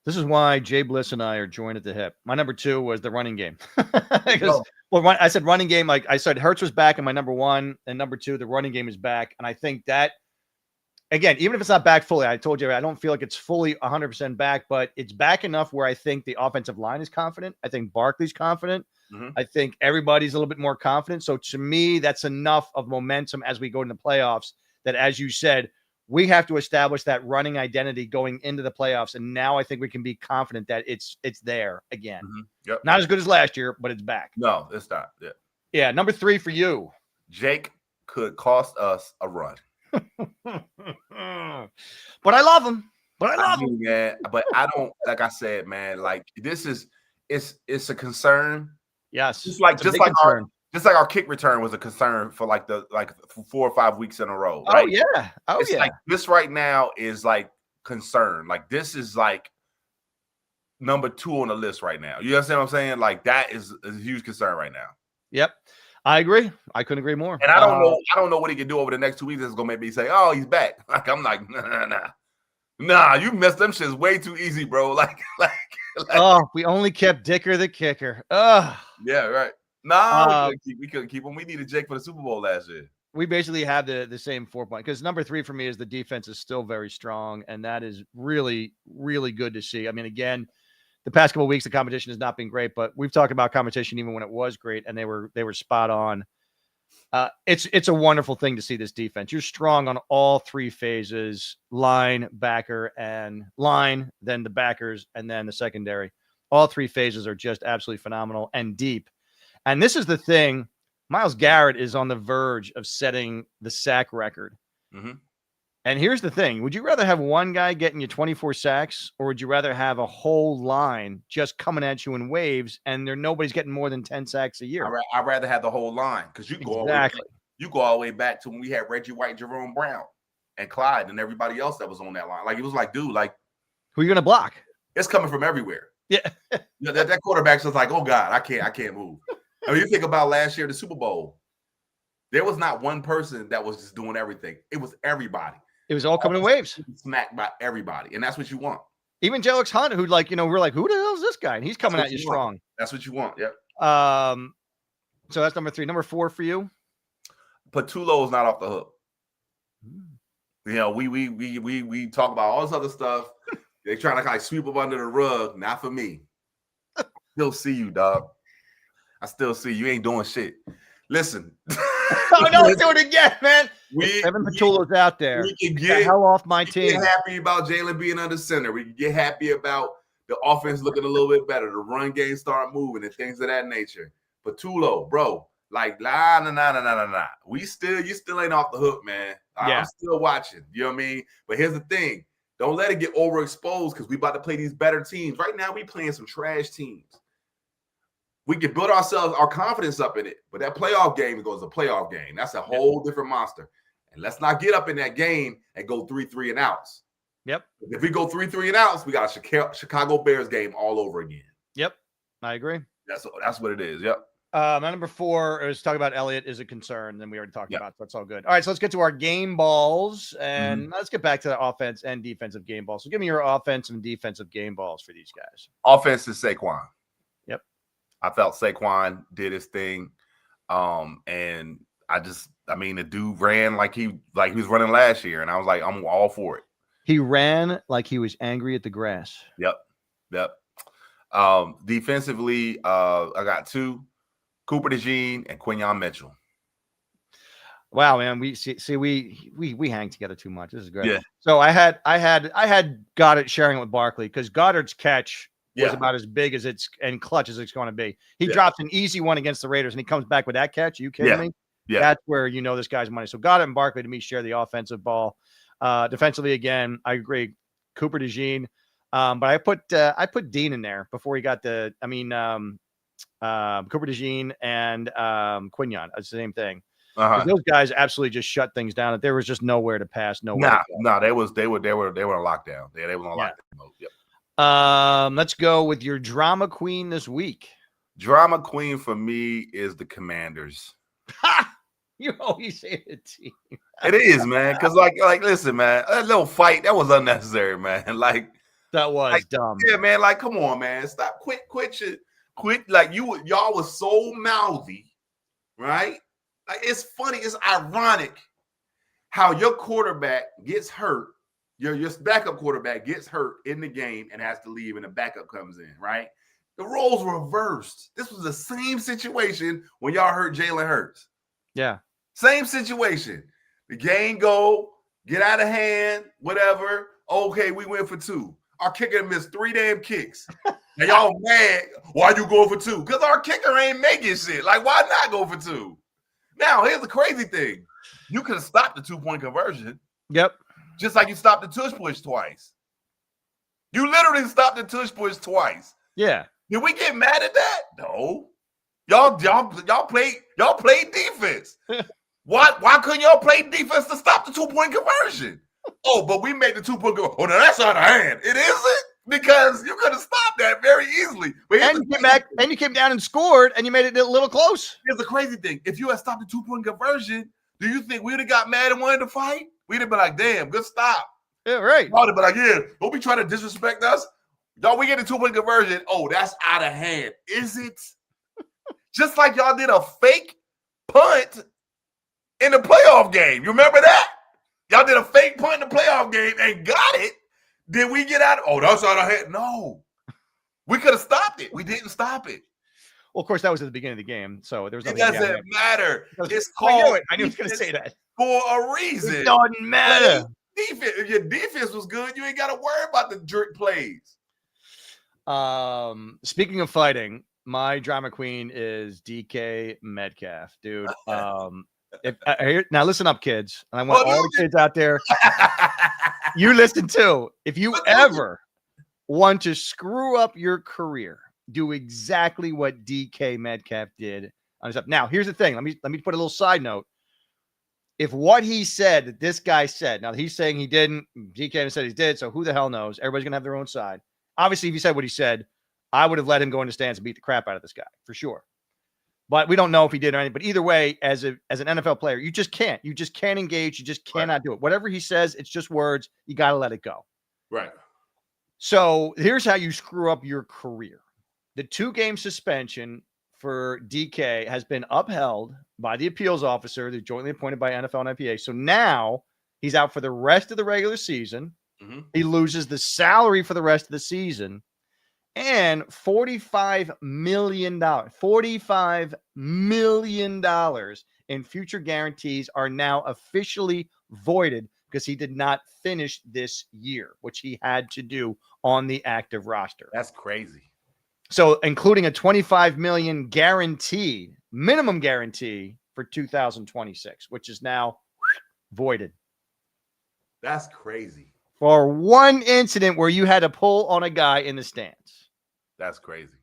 This is why J-Bliss and I are joined at the hip. My number 2 was the running game. I said running game. Like I said, Hurts was back in my number 1, and number 2, the running game is back. And I think that, again, even if it's not back fully, I told you, I don't feel like it's fully 100% back, but it's back enough where I think the offensive line is confident. I think Barkley's confident. Mm-hmm. I think everybody's a little bit more confident. So to me, that's enough of momentum as we go into the playoffs that, as you said, we have to establish that running identity going into the playoffs. And now I think we can be confident that it's there again. Mm-hmm. Yep. Not as good as last year, but it's back. No, it's not. Yeah. Yeah. Number 3 for you. Jake could cost us a run. But I love him. Man. But I don't, like I said, man, like it's a concern. Yes. Just like our kick return was a concern for for 4 or 5 weeks in a row. Right? Oh yeah. It's like this right now is like concern. Like this is like number 2 on the list right now. You understand what I'm saying? Like that is a huge concern right now. Yep. I agree. I couldn't agree more. And I don't know what he can do over the next 2 weeks. That's gonna make me say, "Oh, he's back." Like I'm like, nah. You messed them shits way too easy, bro. Like. Oh, we only kept Dicker the kicker. Yeah, right. Nah, we couldn't keep him. We needed Jake for the Super Bowl last year. We basically have the same 4 point, because number 3 for me is the defense is still very strong, and that is really, really good to see. I mean, again, the past couple of weeks, the competition has not been great, but we've talked about competition even when it was great, and they were spot on. It's a wonderful thing to see this defense. You're strong on all 3 phases: line, backer, and line, then the backers, and then the secondary. All 3 phases are just absolutely phenomenal and deep. And this is the thing. Myles Garrett is on the verge of setting the sack record. Mm-hmm. And here's the thing. Would you rather have one guy getting you 24 sacks, or would you rather have a whole line just coming at you in waves and nobody's getting more than 10 sacks a year? I'd rather have the whole line, because you go all the way back to when we had Reggie White, Jerome Brown, and Clyde, and everybody else that was on that line. Like, it was like, dude, like, who are you going to block? It's coming from everywhere. Yeah. that quarterback's just like, oh God, I can't move. I mean, you think about last year, the Super Bowl, there was not one person that was just doing everything. It was everybody. It was all coming in waves. Smacked by everybody. And that's what you want. Even Jelix Hunt, who, like, we're like, who the hell is this guy? And he's coming at you strong. That's what you want. Yep. So that's number 3. Number 4 for you? Patullo is not off the hook. You know, we talk about all this other stuff. They're trying to kind of sweep up under the rug. Not for me. Still see you, dog. I still see you. Ain't doing shit. Listen. Oh, no, do it again, man. Evan Patullo's out there. We can get the hell off my team. Get happy about Jalen being under center. We can get happy about the offense looking a little bit better. The run game start moving and things of that nature. Patullo, bro, like, nah. You still ain't off the hook, man. I'm still watching. You know what I mean? But here's the thing. Don't let it get overexposed, because we about to play these better teams. Right now, we playing some trash teams. We can build our confidence up in it. But that playoff game goes a playoff game. That's a whole different monster. And let's not get up in that game and go 3-3 and outs. Yep. If we go 3-3 and outs, we got a Chicago Bears game all over again. Yep. I agree. That's what it is. Yep. My number 4 is talking about Elliott is a concern. Then we already talked about, so that's all good. All right, so let's get to our game balls, and let's get back to the offense and defensive game balls. So give me your offensive and defensive game balls for these guys. Offense is Saquon. Yep. I felt Saquon did his thing, and the dude ran like he was running last year, and I was like, I'm all for it. He ran like he was angry at the grass. Yep. Defensively, I got 2. Cooper DeJean and Quinn Mitchell. Wow, man, we hang together too much. This is great. Yeah. So I had Goedert sharing it with Barkley, because Goedert's catch was about as big as and clutch as it's going to be. He drops an easy one against the Raiders, and he comes back with that catch. Are you kidding me? Yeah. That's where this guy's money. So Goedert and Barkley, to me, share the offensive ball. Defensively, again, I agree. Cooper DeJean. But I put Dean in there before he got Cooper DeJean and Quinn. It's the same thing. Those guys absolutely just shut things down. There was just nowhere to pass. They were on lockdown. They were on lockdown mode. Yep. Let's go with your drama queen this week. Drama queen for me is the Commanders. You always say the team. It is, man. Because like, listen, man, that little fight that was unnecessary, man. Like, that was dumb. Yeah, man. Like, come on, man. Stop. Quit. Like, y'all was so mouthy, right? Like, it's funny. It's ironic how your quarterback gets hurt. Your backup quarterback gets hurt in the game and has to leave, and the backup comes in, right? The roles were reversed. This was the same situation when y'all hurt Jalen Hurts. Yeah. Same situation. The game go, get out of hand, whatever. Okay, we went for 2. Our kicker missed 3 damn kicks. And y'all mad, why you going for 2? Because our kicker ain't making shit. Like, why not go for 2? Now, here's the crazy thing. You could have stopped the 2-point conversion. Yep. Just like you stopped the tush push twice. You literally stopped the tush push twice. Yeah. Did we get mad at that? No. Y'all played defense. Why couldn't y'all play defense to stop the 2-point conversion? Oh, but we made the 2-point conversion. Oh, now that's out of hand. It isn't, because you could have stopped that very easily. But and you came back and you came down and scored, and you made it a little close. Here's the crazy thing. If you had stopped the 2-point conversion, do you think we would have got mad and wanted to fight? We'd have been like, damn, good stop. Yeah, right. Y'all would have been like, yeah, don't be trying to disrespect us. Y'all, we get the 2-point conversion. Oh, that's out of hand. Is it? Just like y'all did a fake punt in the playoff game. You remember that? Y'all did a fake punt in the playoff game and got it. Did we get out? Oh, that's out of head. No. We could have stopped it. We didn't stop it. Well, of course, that was at the beginning of the game, so there was It nothing. doesn't matter. It's I knew called. it. I knew he was going to say that. For a reason. It doesn't matter. Defense. If your defense was good, you ain't got to worry about the jerk plays. Speaking of fighting, my drama queen is DK Metcalf, dude. Now listen up, kids. And I want all the kids out there. You listen too. If you ever want to screw up your career, do exactly what DK Metcalf did on his up. Now, here's the thing. Let me put a little side note. If what he said that this guy said, now he's saying he didn't, DK said he did, so who the hell knows? Everybody's gonna have their own side. Obviously, if he said what he said, I would have let him go in the stands and beat the crap out of this guy for sure. But we don't know if he did or anything. But either way, as an NFL player, you just can't. You just can't engage. You just cannot do it. Whatever he says, it's just words. You got to let it go. Right. So here's how you screw up your career. The 2-game suspension for DK has been upheld by the appeals officer. They're jointly appointed by NFL and NFPA. So now he's out for the rest of the regular season. Mm-hmm. He loses the salary for the rest of the season. And $45 million in future guarantees are now officially voided because he did not finish this year, which he had to do on the active roster. That's crazy. So including a $25 million guaranteed, minimum guarantee for 2026, which is now voided. That's crazy. For one incident where you had to pull on a guy in the stands. That's crazy.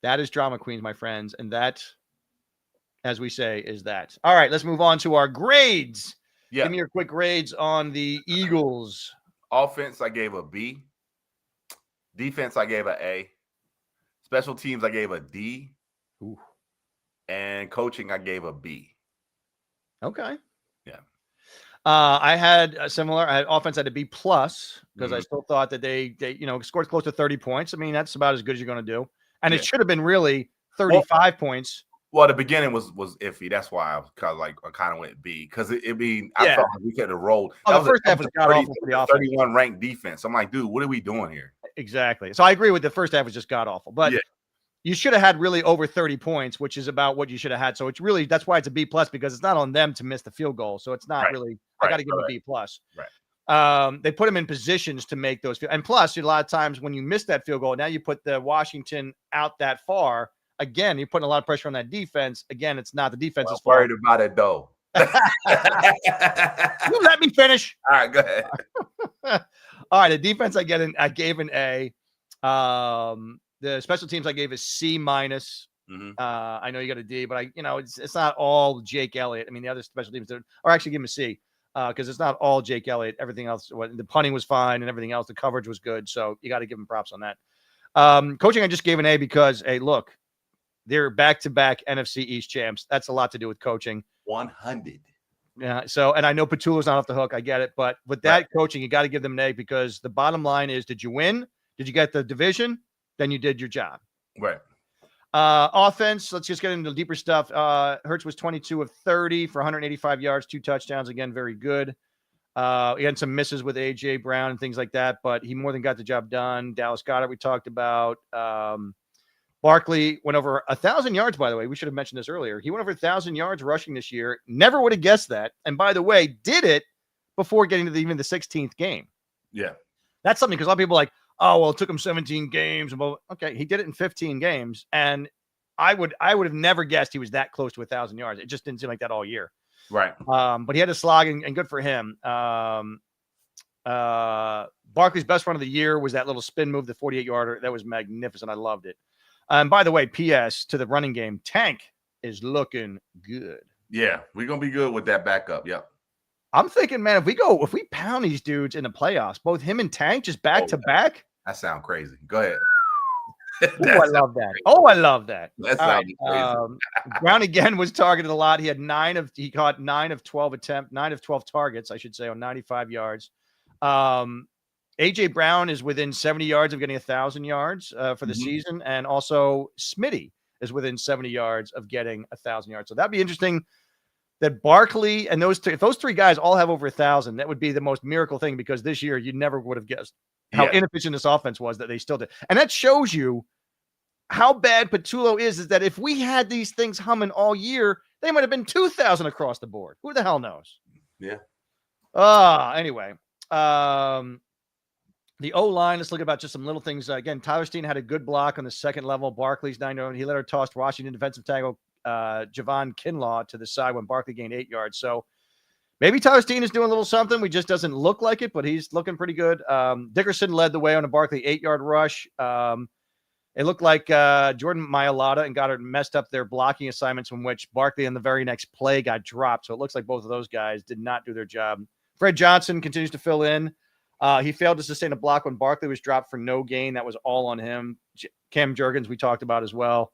That is drama queens, my friends. And that, as we say, is that. All right, let's move on to our grades. Yeah. Give me your quick grades on the Eagles. Offense, I gave a B. Defense, I gave an A. Special teams, I gave a D. Ooh. And coaching, I gave a B. Okay. Yeah. I had a similar. I had offense at a B plus because I still thought that they scored close to 30 points. I mean, that's about as good as you're going to do. And it should have been really 35 points. Well, the beginning was iffy. That's why I kind of went B because I felt like we could have rolled. Oh, the first half was god awful for the offense. 31 ranked defense. I'm like, dude, what are we doing here? Exactly. So I agree with the first half was just god awful, but you should have had really over 30 points, which is about what you should have had. So it's really, that's why it's a B plus because it's not on them to miss the field goal. So it's not really, I got to give them a B plus. Right. They put them in positions to make those. And plus, a lot of times when you miss that field goal, now you put the Washington out that far. Again, you're putting a lot of pressure on that defense. Again, it's not the defense's fault. Worried about it though. You let me finish. All right, go ahead. All right, the defense I gave an A. The special teams I gave a C minus. Mm-hmm. I know you got a D, but it's not all Jake Elliott. I mean, the other special teams are actually give him a C because it's not all Jake Elliott. Everything else, the punting was fine and everything else, the coverage was good. So you got to give him props on that. Coaching, I just gave an A because, hey, look, they're back-to-back NFC East champs. That's a lot to do with coaching. 100. Yeah. So, and I know Patullo's not off the hook. I get it. But with that coaching, you got to give them an A because the bottom line is, did you win? Did you get the division? Then you did your job. Right. Offense, let's just get into the deeper stuff. Hurts was 22 of 30 for 185 yards, 2 touchdowns. Again, very good. He had some misses with A.J. Brown and things like that, but he more than got the job done. Dallas Goedert, we talked about. Barkley went over 1,000 yards, by the way. We should have mentioned this earlier. He went over 1,000 yards rushing this year. Never would have guessed that. And by the way, did it before getting to even the 16th game. Yeah. That's something because a lot of people are like, oh, well, it took him 17 games. Okay, he did it in 15 games. And I would have never guessed he was that close to 1,000 yards. It just didn't seem like that all year. Right. But he had a slog, and good for him. Barkley's best run of the year was that little spin move, the 48-yarder. That was magnificent. I loved it. And by the way, P.S. to the running game, Tank is looking good. Yeah, we're going to be good with that backup. Yep. I'm thinking, man, if we pound these dudes in the playoffs, both him and Tank just back to back. That sounds crazy. Go ahead. I love that. Oh, I love that. That sounds crazy. Brown again was targeted a lot. He caught 9 of 12 targets, I should say, on 95 yards. A.J. Brown is within 70 yards of getting 1,000 yards for the season. And also Smitty is within 70 yards of getting 1,000 yards. So that'd be interesting. that Barkley and if those three guys all have over 1,000, that would be the most miracle thing, because this year you never would have guessed how inefficient this offense was that they still did. And that shows you how bad Patullo is that if we had these things humming all year, they might have been 2,000 across the board. Who the hell knows? Yeah. Anyway, the O-line, let's look about just some little things. Again, Tyler Steen had a good block on the second level. Barkley's 9-0. He let her toss Washington defensive tackle Javon Kinlaw to the side when Barkley gained 8 yards. So maybe Tyler Steen is doing a little something. We just doesn't look like it, but he's looking pretty good. Dickerson led the way on a Barkley 8-yard rush. It looked like Jordan Mailata and Goedert messed up their blocking assignments, from which Barkley on the very next play got dropped. So it looks like both of those guys did not do their job. Fred Johnson continues to fill in. He failed to sustain a block when Barkley was dropped for no gain. That was all on him. Cam Jurgens, we talked about as well.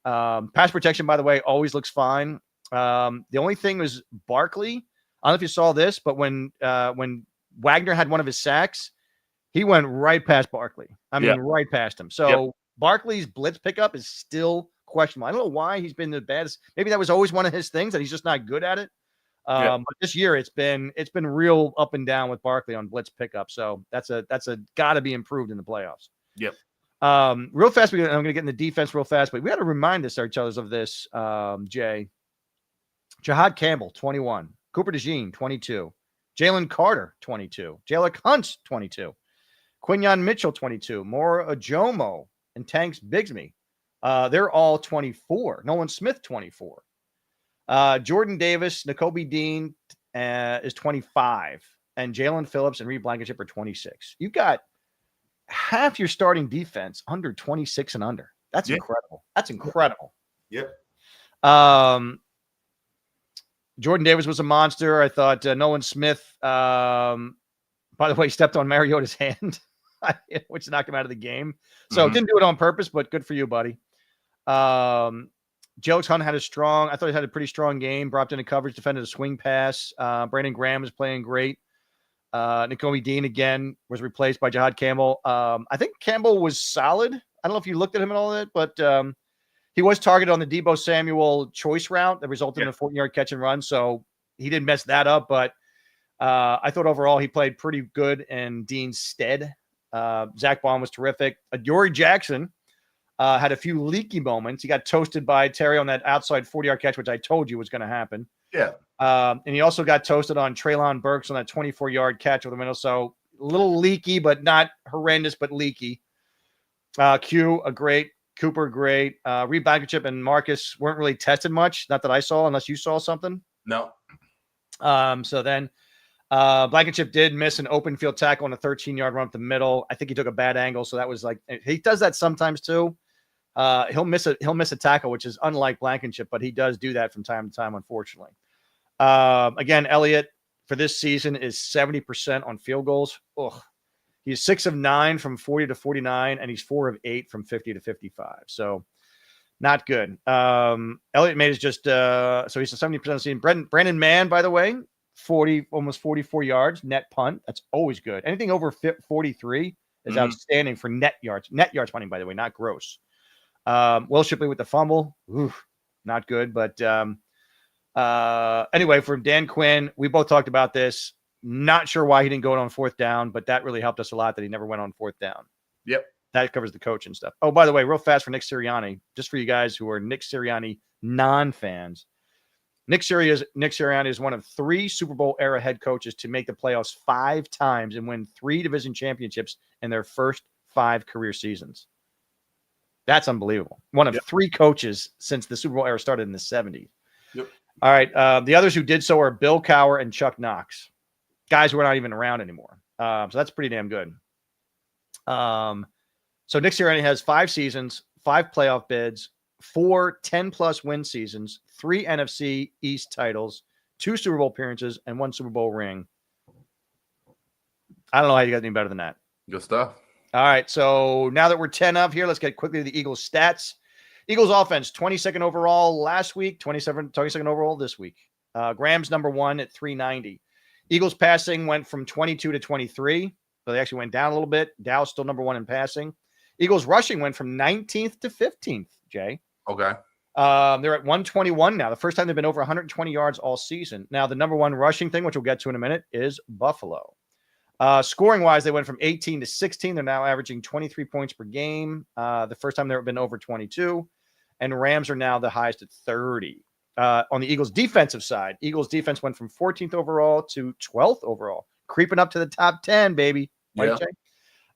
Pass protection, by the way, always looks fine. The only thing was Barkley. I don't know if you saw this, but when Wagner had one of his sacks, he went right past Barkley. Right past him. So Barkley's blitz pickup is still questionable. I don't know why he's been the baddest. Maybe that was always one of his things, that he's just not good at it. But this year it's been real up and down with Barkley on blitz pickup. So that's a got to be improved in the playoffs. Yep. Real fast, I'm going to get in the defense real fast, but we got to remind each other of this. Jay, Jahad Campbell, 21. Cooper DeJean, 22. Jalen Carter, 22. Jalen Hunt, 22. Quinyon Mitchell, 22. Mora Ajomo and Tanks Bigsby. They're all 24. Nolan Smith, 24. Jordan Davis, Nakobe Dean is 25. And Jalen Phillips and Reed Blankenship are 26. You've got half your starting defense under 26 and under. That's incredible. That's incredible. Yep. Jordan Davis was a monster. I thought Nolan Smith, by the way, stepped on Mariota's hand, which knocked him out of the game. So didn't do it on purpose, but good for you, buddy. Jokes Hunt I thought he had a pretty strong game. Brought into coverage, defended a swing pass. Brandon Graham is playing great. Nakobe Dean again was replaced by Jahad Campbell. I think Campbell was solid. I don't know if you looked at him and all that, but he was targeted on the Deebo Samuel choice route that resulted in a 14-yard catch and run. So he didn't mess that up, but I thought overall he played pretty good in Dean's stead. Zach Baun was terrific. Adoree Jackson had a few leaky moments. He got toasted by Terry on that outside 40-yard catch, which I told you was going to happen. Yeah. And he also got toasted on Treylon Burks on that 24-yard catch over the middle. So a little leaky, but not horrendous, but leaky. Q, a great. Cooper, great. Reed Blankenship and Marcus weren't really tested much. Not that I saw, unless you saw something. No. So then Blankenship did miss an open field tackle on a 13-yard run up the middle. I think he took a bad angle. So that was like, he does that sometimes too. He'll miss a tackle, which is unlike Blankenship, but he does do that from time to time, unfortunately. Again, Elliott for this season is 70% on field goals. Ugh. He's 6 of 9 from 40 to 49, and he's 4 of 8 from 50 to 55. So not good. Elliott made is just so he's a 70% of the season. Brandon Mann, by the way, almost 44 yards net punt. That's always good. Anything over 43 is outstanding for net yards. Net yards punting, by the way, not gross. Will Shipley with the fumble. Oof, not good. But anyway, from Dan Quinn, we both talked about this. Not sure why he didn't go on 4th down, but that really helped us a lot that he never went on 4th down. Yep. That covers the coach and stuff. Oh, by the way, real fast for Nick Sirianni, just for you guys who are Nick Sirianni non-fans. Nick Sirianni is one of 3 Super Bowl era head coaches to make the playoffs 5 times and win 3 division championships in their first 5 career seasons. That's unbelievable. One of 3 coaches since the Super Bowl era started in the 70s. Yep. All right. The others who did so are Bill Cowher and Chuck Knox. Guys who are not even around anymore. So that's pretty damn good. So Nick Sirianni has 5 seasons, 5 playoff bids, 4 10-plus win seasons, 3 NFC East titles, 2 Super Bowl appearances, and 1 Super Bowl ring. I don't know how you got any better than that. Good stuff. All right, so now that we're 10 up here, let's get quickly to the Eagles stats. Eagles offense, 22nd overall last week, 22nd overall this week. Graham's number 1 at 390. Eagles passing went from 22 to 23, so they actually went down a little bit. Dow's still number 1 in passing. Eagles rushing went from 19th to 15th, Jay. Okay. They're at 121 now. The first time they've been over 120 yards all season. Now, the number one rushing thing, which we'll get to in a minute, is Buffalo. Scoring-wise, they went from 18 to 16. They're now averaging 23 points per game. The first time they've been over 22. And Rams are now the highest at 30. On the Eagles' defensive side, Eagles' defense went from 14th overall to 12th overall, creeping up to the top 10, baby. Yeah.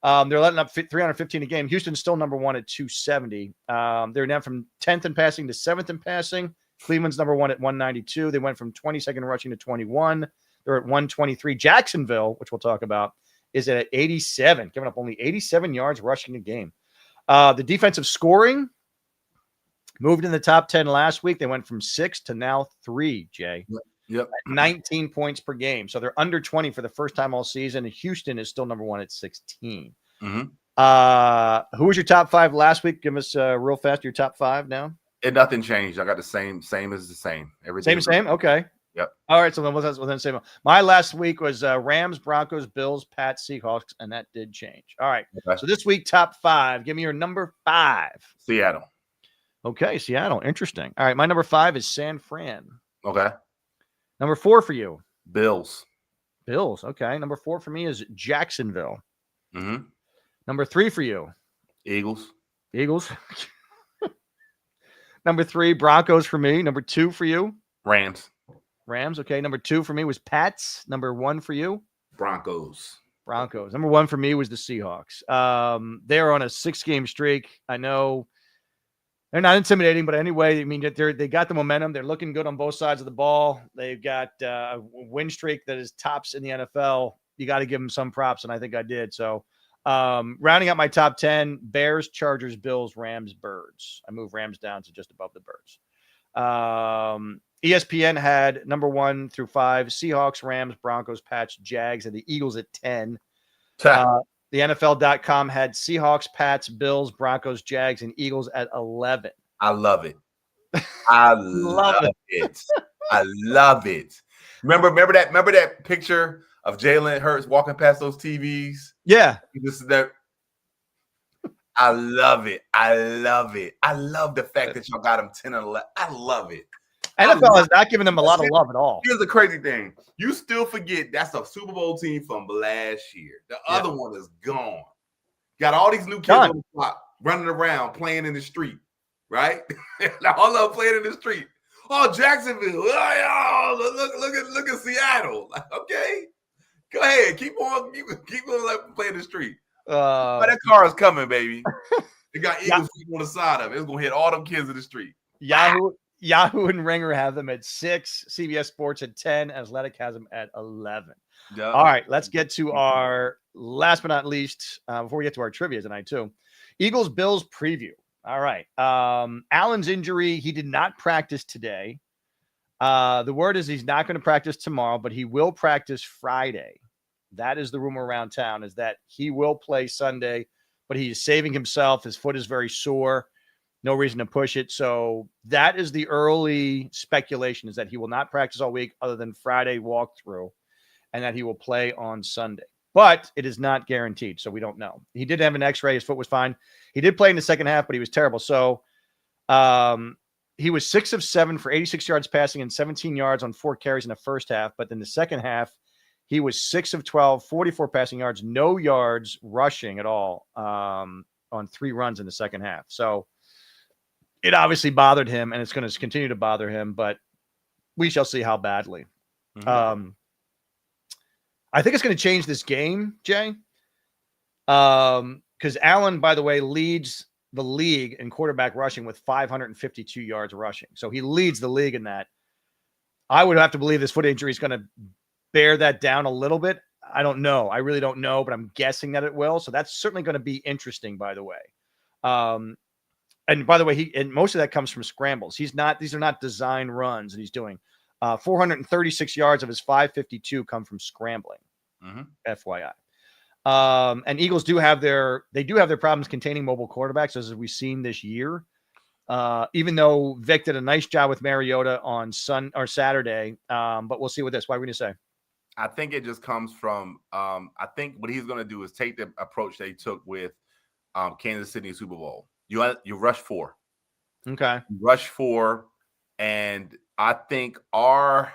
They're letting up 315 a game. Houston's still number one at 270. They're now from 10th in passing to 7th in passing. Cleveland's number one at 192. They went from 22nd rushing to 21. They're at 123. Jacksonville, which we'll talk about, is at 87, giving up only 87 yards rushing a game. The defensive scoring moved in the top 10 last week. They went from 6 to now 3, Jay. Yep. 19 points per game. So they're under 20 for the first time all season. And Houston is still number one at 16. Mm-hmm. Who was your top 5 last week? Give us real fast your top 5 now. And nothing changed. I got the same as the same. Everything Same. Okay. Yep. All right. So then within the same. My last week was Rams, Broncos, Bills, Pats, Seahawks, and that did change. All right. Okay. So this week, top 5. Give me your number 5. Seattle. Okay, Seattle. Interesting. All right. My number 5 is San Fran. Okay. Number 4 for you. Bills. Okay. Number 4 for me is Jacksonville. Mm-hmm. Number 3 for you. Eagles. Number 3, Broncos for me. Number 2 for you. Rams. Okay. Number 2 for me was Pats. Number 1 for you. Broncos. Number 1 for me was the Seahawks. They're on a 6-game streak. I know they're not intimidating, but anyway, I mean, they got the momentum. They're looking good on both sides of the ball. They've got a win streak that is tops in the NFL. You got to give them some props, and I think I did. So rounding out my top 10, Bears, Chargers, Bills, Rams, Birds. I moved Rams down to just above the Birds. ESPN had number 1 through 5, Seahawks, Rams, Broncos, Pats, Jags, and the Eagles at 10. The NFL.com had Seahawks, Pats, Bills, Broncos, Jags, and Eagles at 11. I love it. I love it. I love it. Remember that picture of Jalen Hurts walking past those TVs? Yeah. I love it. I love the fact that y'all got him 10 and 11. I love it. NFL is not giving them a lot of love at all. Here's the crazy thing. You still forget that's a Super Bowl team from last year. The other one is gone. Got all these new kids on the clock running around, playing in the street, right? All of them playing in the street. Oh, Jacksonville. Oh, look at Seattle. Okay. Go ahead. Keep on playing in the street. But that car is coming, baby. They got Eagles on the side of it. It's going to hit all them kids in the street. Yahoo and Ringer have them at 6. CBS Sports at 10. Athletic has them at 11. Yeah. All right, let's get to our last but not least, before we get to our trivia tonight too. Eagles-Bills preview. All right. Allen's injury, he did not practice today. The word is he's not going to practice tomorrow, but he will practice Friday. That is the rumor around town, is that he will play Sunday, but he's saving himself. His foot is very sore. No reason to push it. So that is the early speculation, is that he will not practice all week other than Friday walkthrough, and that he will play on Sunday. But it is not guaranteed, so we don't know. He did have an x-ray. His foot was fine. He did play in the second half, but he was terrible. So he was 6 of 7 for 86 yards passing and 17 yards on 4 carries in the first half. But in the second half, he was 6 of 12, 44 passing yards, no yards rushing at all on 3 runs in the second half. So it obviously bothered him, and it's going to continue to bother him, but we shall see how badly. Mm-hmm. I think it's going to change this game, Jay. Because Allen, by the way, leads the league in quarterback rushing with 552 yards rushing. So he leads the league in that. I would have to believe this foot injury is going to bear that down a little bit. I don't know. I really don't know, but I'm guessing that it will. So that's certainly going to be interesting, by the way. And by the way, and most of that comes from scrambles. These are not design runs that he's doing. 436 yards of his 552 come from scrambling. Mm-hmm. FYI. And Eagles do have their problems containing mobile quarterbacks, as we've seen this year. Even though Vic did a nice job with Mariota on Saturday, but we'll see with this. What are we going to say? I think it just comes from. I think what he's going to do is take the approach they took with Kansas City Super Bowl. You rush 4. Okay. Rush 4, and I think so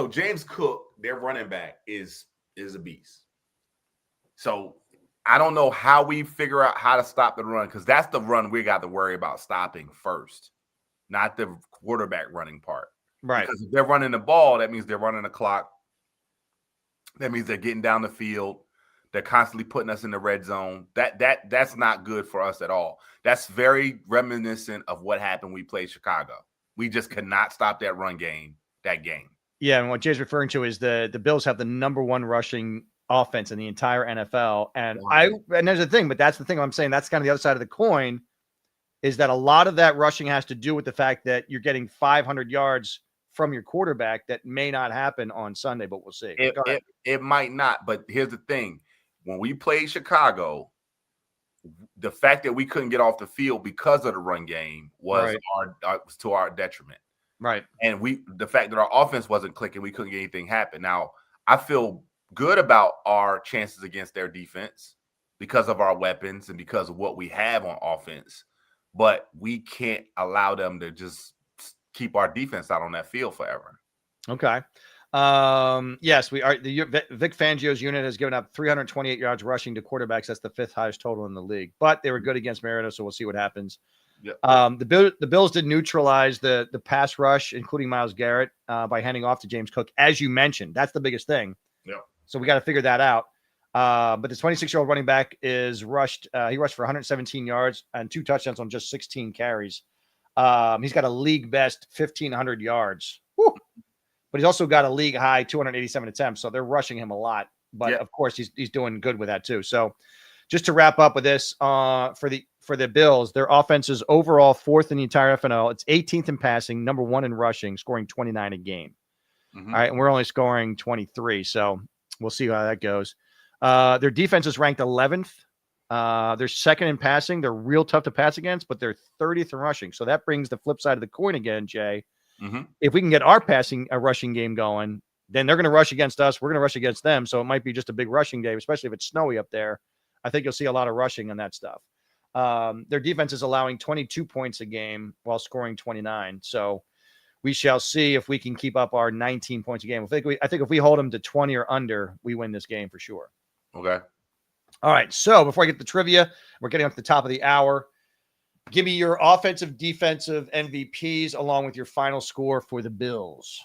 James Cook, their running back, is a beast. So I don't know how we figure out how to stop the run, because that's the run we got to worry about stopping first, not the quarterback running part. Right. Because if they're running the ball, that means they're running the clock. That means they're getting down the field. They're constantly putting us in the red zone. That's not good for us at all. That's very reminiscent of what happened when we played Chicago. We just could not stop that run game, that game. Yeah, and what Jay's referring to is the Bills have the number 1 rushing offense in the entire NFL. And and there's the thing, but that's the thing I'm saying. That's kind of the other side of the coin, is that a lot of that rushing has to do with the fact that you're getting 500 yards from your quarterback. That may not happen on Sunday, but we'll see. It might not, but here's the thing. When we played Chicago, the fact that we couldn't get off the field because of the run game was was to our detriment. Right. And the fact that our offense wasn't clicking, we couldn't get anything happen. Now, I feel good about our chances against their defense because of our weapons and because of what we have on offense, but we can't allow them to just keep our defense out on that field forever. Okay. Yes, we are. Vic Fangio's unit has given up 328 yards rushing to quarterbacks. That's the 5th highest total in the league, but they were good against Mariota, so we'll see what happens. Yep. The Bills did neutralize the pass rush, including Myles Garrett, by handing off to James Cook, as you mentioned. That's the biggest thing. Yeah. So we got to figure that out. But the 26-year-old running back is rushed. He rushed for 117 yards and 2 touchdowns on just 16 carries. He's got a league best 1,500 yards. Woo! But he's also got a league high 287 attempts. So they're rushing him a lot. But of course, he's doing good with that too. So just to wrap up with this, for the Bills, their offense is overall 4th in the entire FNL. It's 18th in passing, number 1 in rushing, scoring 29 a game. Mm-hmm. All right, and we're only scoring 23. So we'll see how that goes. Their defense is ranked 11th. They're 2nd in passing. They're real tough to pass against, but they're 30th in rushing. So that brings the flip side of the coin again, Jay. Mm-hmm. If we can get our rushing game going, then they're going to rush against us. We're going to rush against them. So it might be just a big rushing game, especially if it's snowy up there. I think you'll see a lot of rushing on that stuff. Their defense is allowing 22 points a game while scoring 29. So we shall see if we can keep up our 19 points a game. I think if we hold them to 20 or under, we win this game for sure. Okay. All right. So before I get to trivia, we're getting up to the top of the hour. Give me your offensive, defensive MVPs along with your final score for the Bills.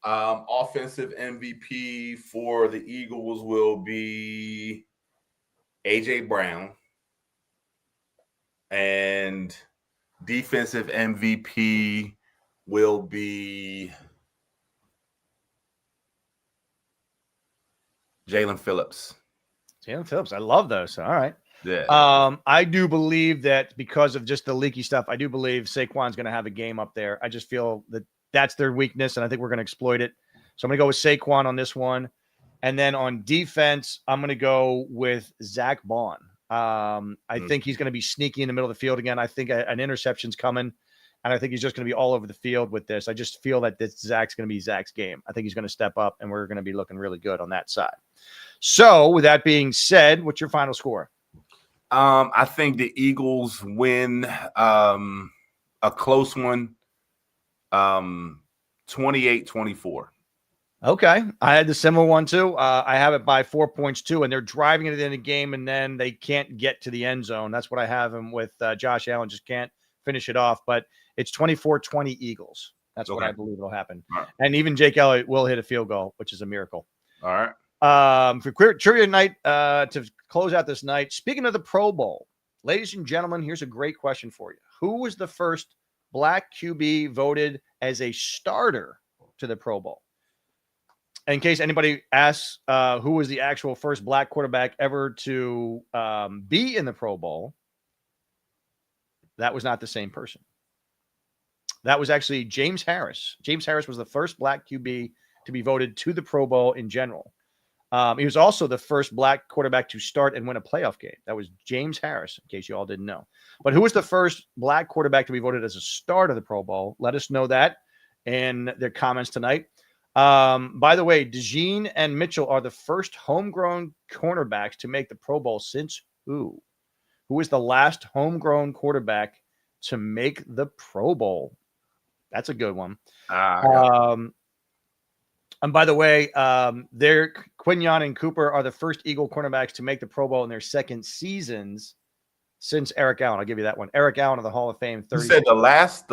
Offensive MVP for the Eagles will be A.J. Brown. And defensive MVP will be Jalen Phillips. Jalen Phillips. I love those. All right. Yeah. I do believe that because of just the leaky stuff, I do believe Saquon's going to have a game up there. I just feel that that's their weakness, and I think we're going to exploit it. So I'm going to go with Saquon on this one. And then on defense, I'm going to go with Zach Baun. I think he's going to be sneaky in the middle of the field again. I think an interception's coming, and I think he's just going to be all over the field with this. I just feel that Zach's going to be Zach's game. I think he's going to step up, and we're going to be looking really good on that side. So with that being said, what's your final score? I think the Eagles win a close one, 28-24. Okay. I had the similar one too. I have it by 4 points too, and they're driving it at the end of the game, and then they can't get to the end zone. That's what I have them with. Josh Allen just can't finish it off, but it's 24-20 Eagles. That's what I believe will happen. Right. And even Jake Elliott will hit a field goal, which is a miracle. All right. For trivia night, to close out this night, speaking of the Pro Bowl, ladies and gentlemen, here's a great question for you. Who was the first black QB voted as a starter to the Pro Bowl? In case anybody asks who was the actual first black quarterback ever to be in the Pro Bowl, that was not the same person. That was actually James Harris. James Harris was the first black QB to be voted to the Pro Bowl in general. He was also the first black quarterback to start and win a playoff game. That was James Harris, in case you all didn't know. But who was the first black quarterback to be voted as a starter of the Pro Bowl? Let us know that in their comments tonight. By the way, DeJean and Mitchell are the first homegrown cornerbacks to make the Pro Bowl since who? Who was the last homegrown quarterback to make the Pro Bowl? That's a good one. Yeah. And by the way, Quinn and Cooper are the first Eagle cornerbacks to make the Pro Bowl in their second seasons since Eric Allen. I'll give you that one. Eric Allen of the Hall of Fame. You said the last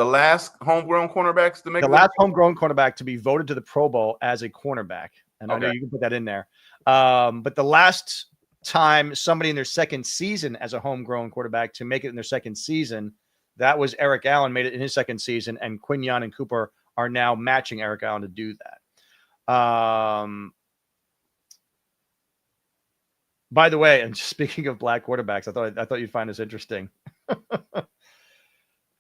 homegrown cornerbacks to make the last homegrown cornerback to be voted to the Pro Bowl as a cornerback. And I know you can put that in there. But the last time somebody in their second season as a homegrown quarterback to make it in their second season, that was Eric Allen, made it in his second season, and Quinn and Cooper are now matching Eric Allen to do that. By the way, and speaking of black quarterbacks, I thought you'd find this interesting.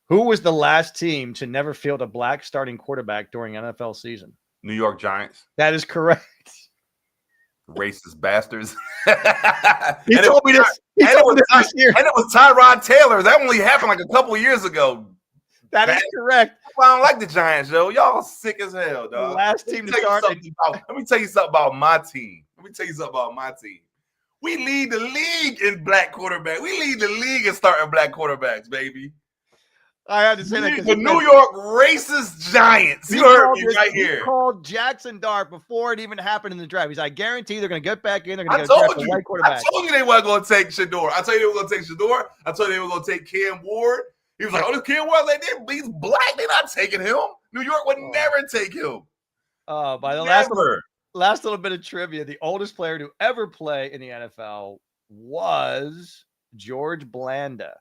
Who was the last team to never field a black starting quarterback during NFL season? New York Giants. That is correct. Racist bastards. He told me this. And it was Tyrod Taylor. That only happened like a couple of years ago. That is correct. I don't like the Giants, yo. Y'all sick as hell, dog. The last team to start. Let me tell you something about my team. We lead the league in black quarterback. We lead the league in starting black quarterbacks, baby. I had to say that. The New York racist Giants. You heard me right here. He called Jackson Dart before it even happened in the draft. He's like, I guarantee they're going to get back in. They're going to get a white quarterback. I told you they weren't going to take Shador. I told you they were going to take Shador. I told you they were going to take Cam Ward. He was like, oh, this Cam Ward, he's black. They're not taking him. New York would never take him. By the last little bit of trivia, the oldest player to ever play in the NFL was George Blanda.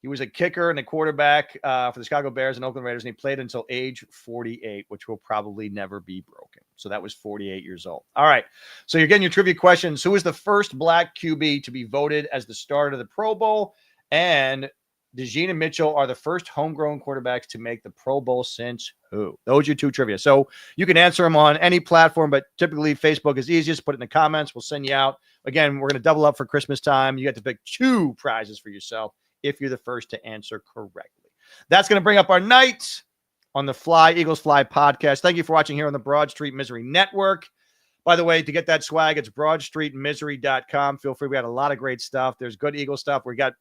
He was a kicker and a quarterback for the Chicago Bears and Oakland Raiders, and he played until age 48, which will probably never be broken. So that was 48 years old. All right. So you're getting your trivia questions. Who was the first black QB to be voted as the starter of the Pro Bowl? And DeJean and Mitchell are the first homegrown quarterbacks to make the Pro Bowl since who? Those are your two trivia. So you can answer them on any platform, but typically Facebook is easiest. Put it in the comments. We'll send you out. Again, we're going to double up for Christmas time. You have to pick 2 prizes for yourself if you're the first to answer correctly. That's going to bring up our night on the Eagles Fly podcast. Thank you for watching here on the Broad Street Misery Network. By the way, to get that swag, it's broadstreetmisery.com. Feel free. We got a lot of great stuff. There's good Eagle stuff. We got,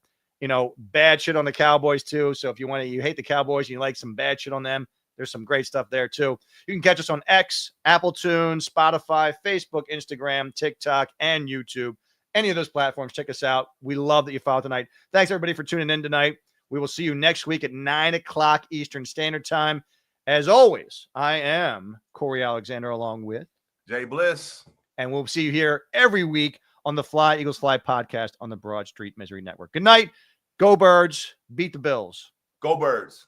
bad shit on the Cowboys too. So if you hate the Cowboys, you like some bad shit on them, there's some great stuff there too. You can catch us on X, Apple Tunes, Spotify, Facebook, Instagram, TikTok, and YouTube. Any of those platforms, check us out. We love that you followed tonight. Thanks, everybody, for tuning in tonight. We will see you next week at 9 o'clock Eastern Standard Time. As always, I am Corey Alexander along with J-Bliss. And we'll see you here every week on the Eagles Fly podcast on the Broad Street Misery Network. Good night. Go Birds. Beat the Bills. Go Birds.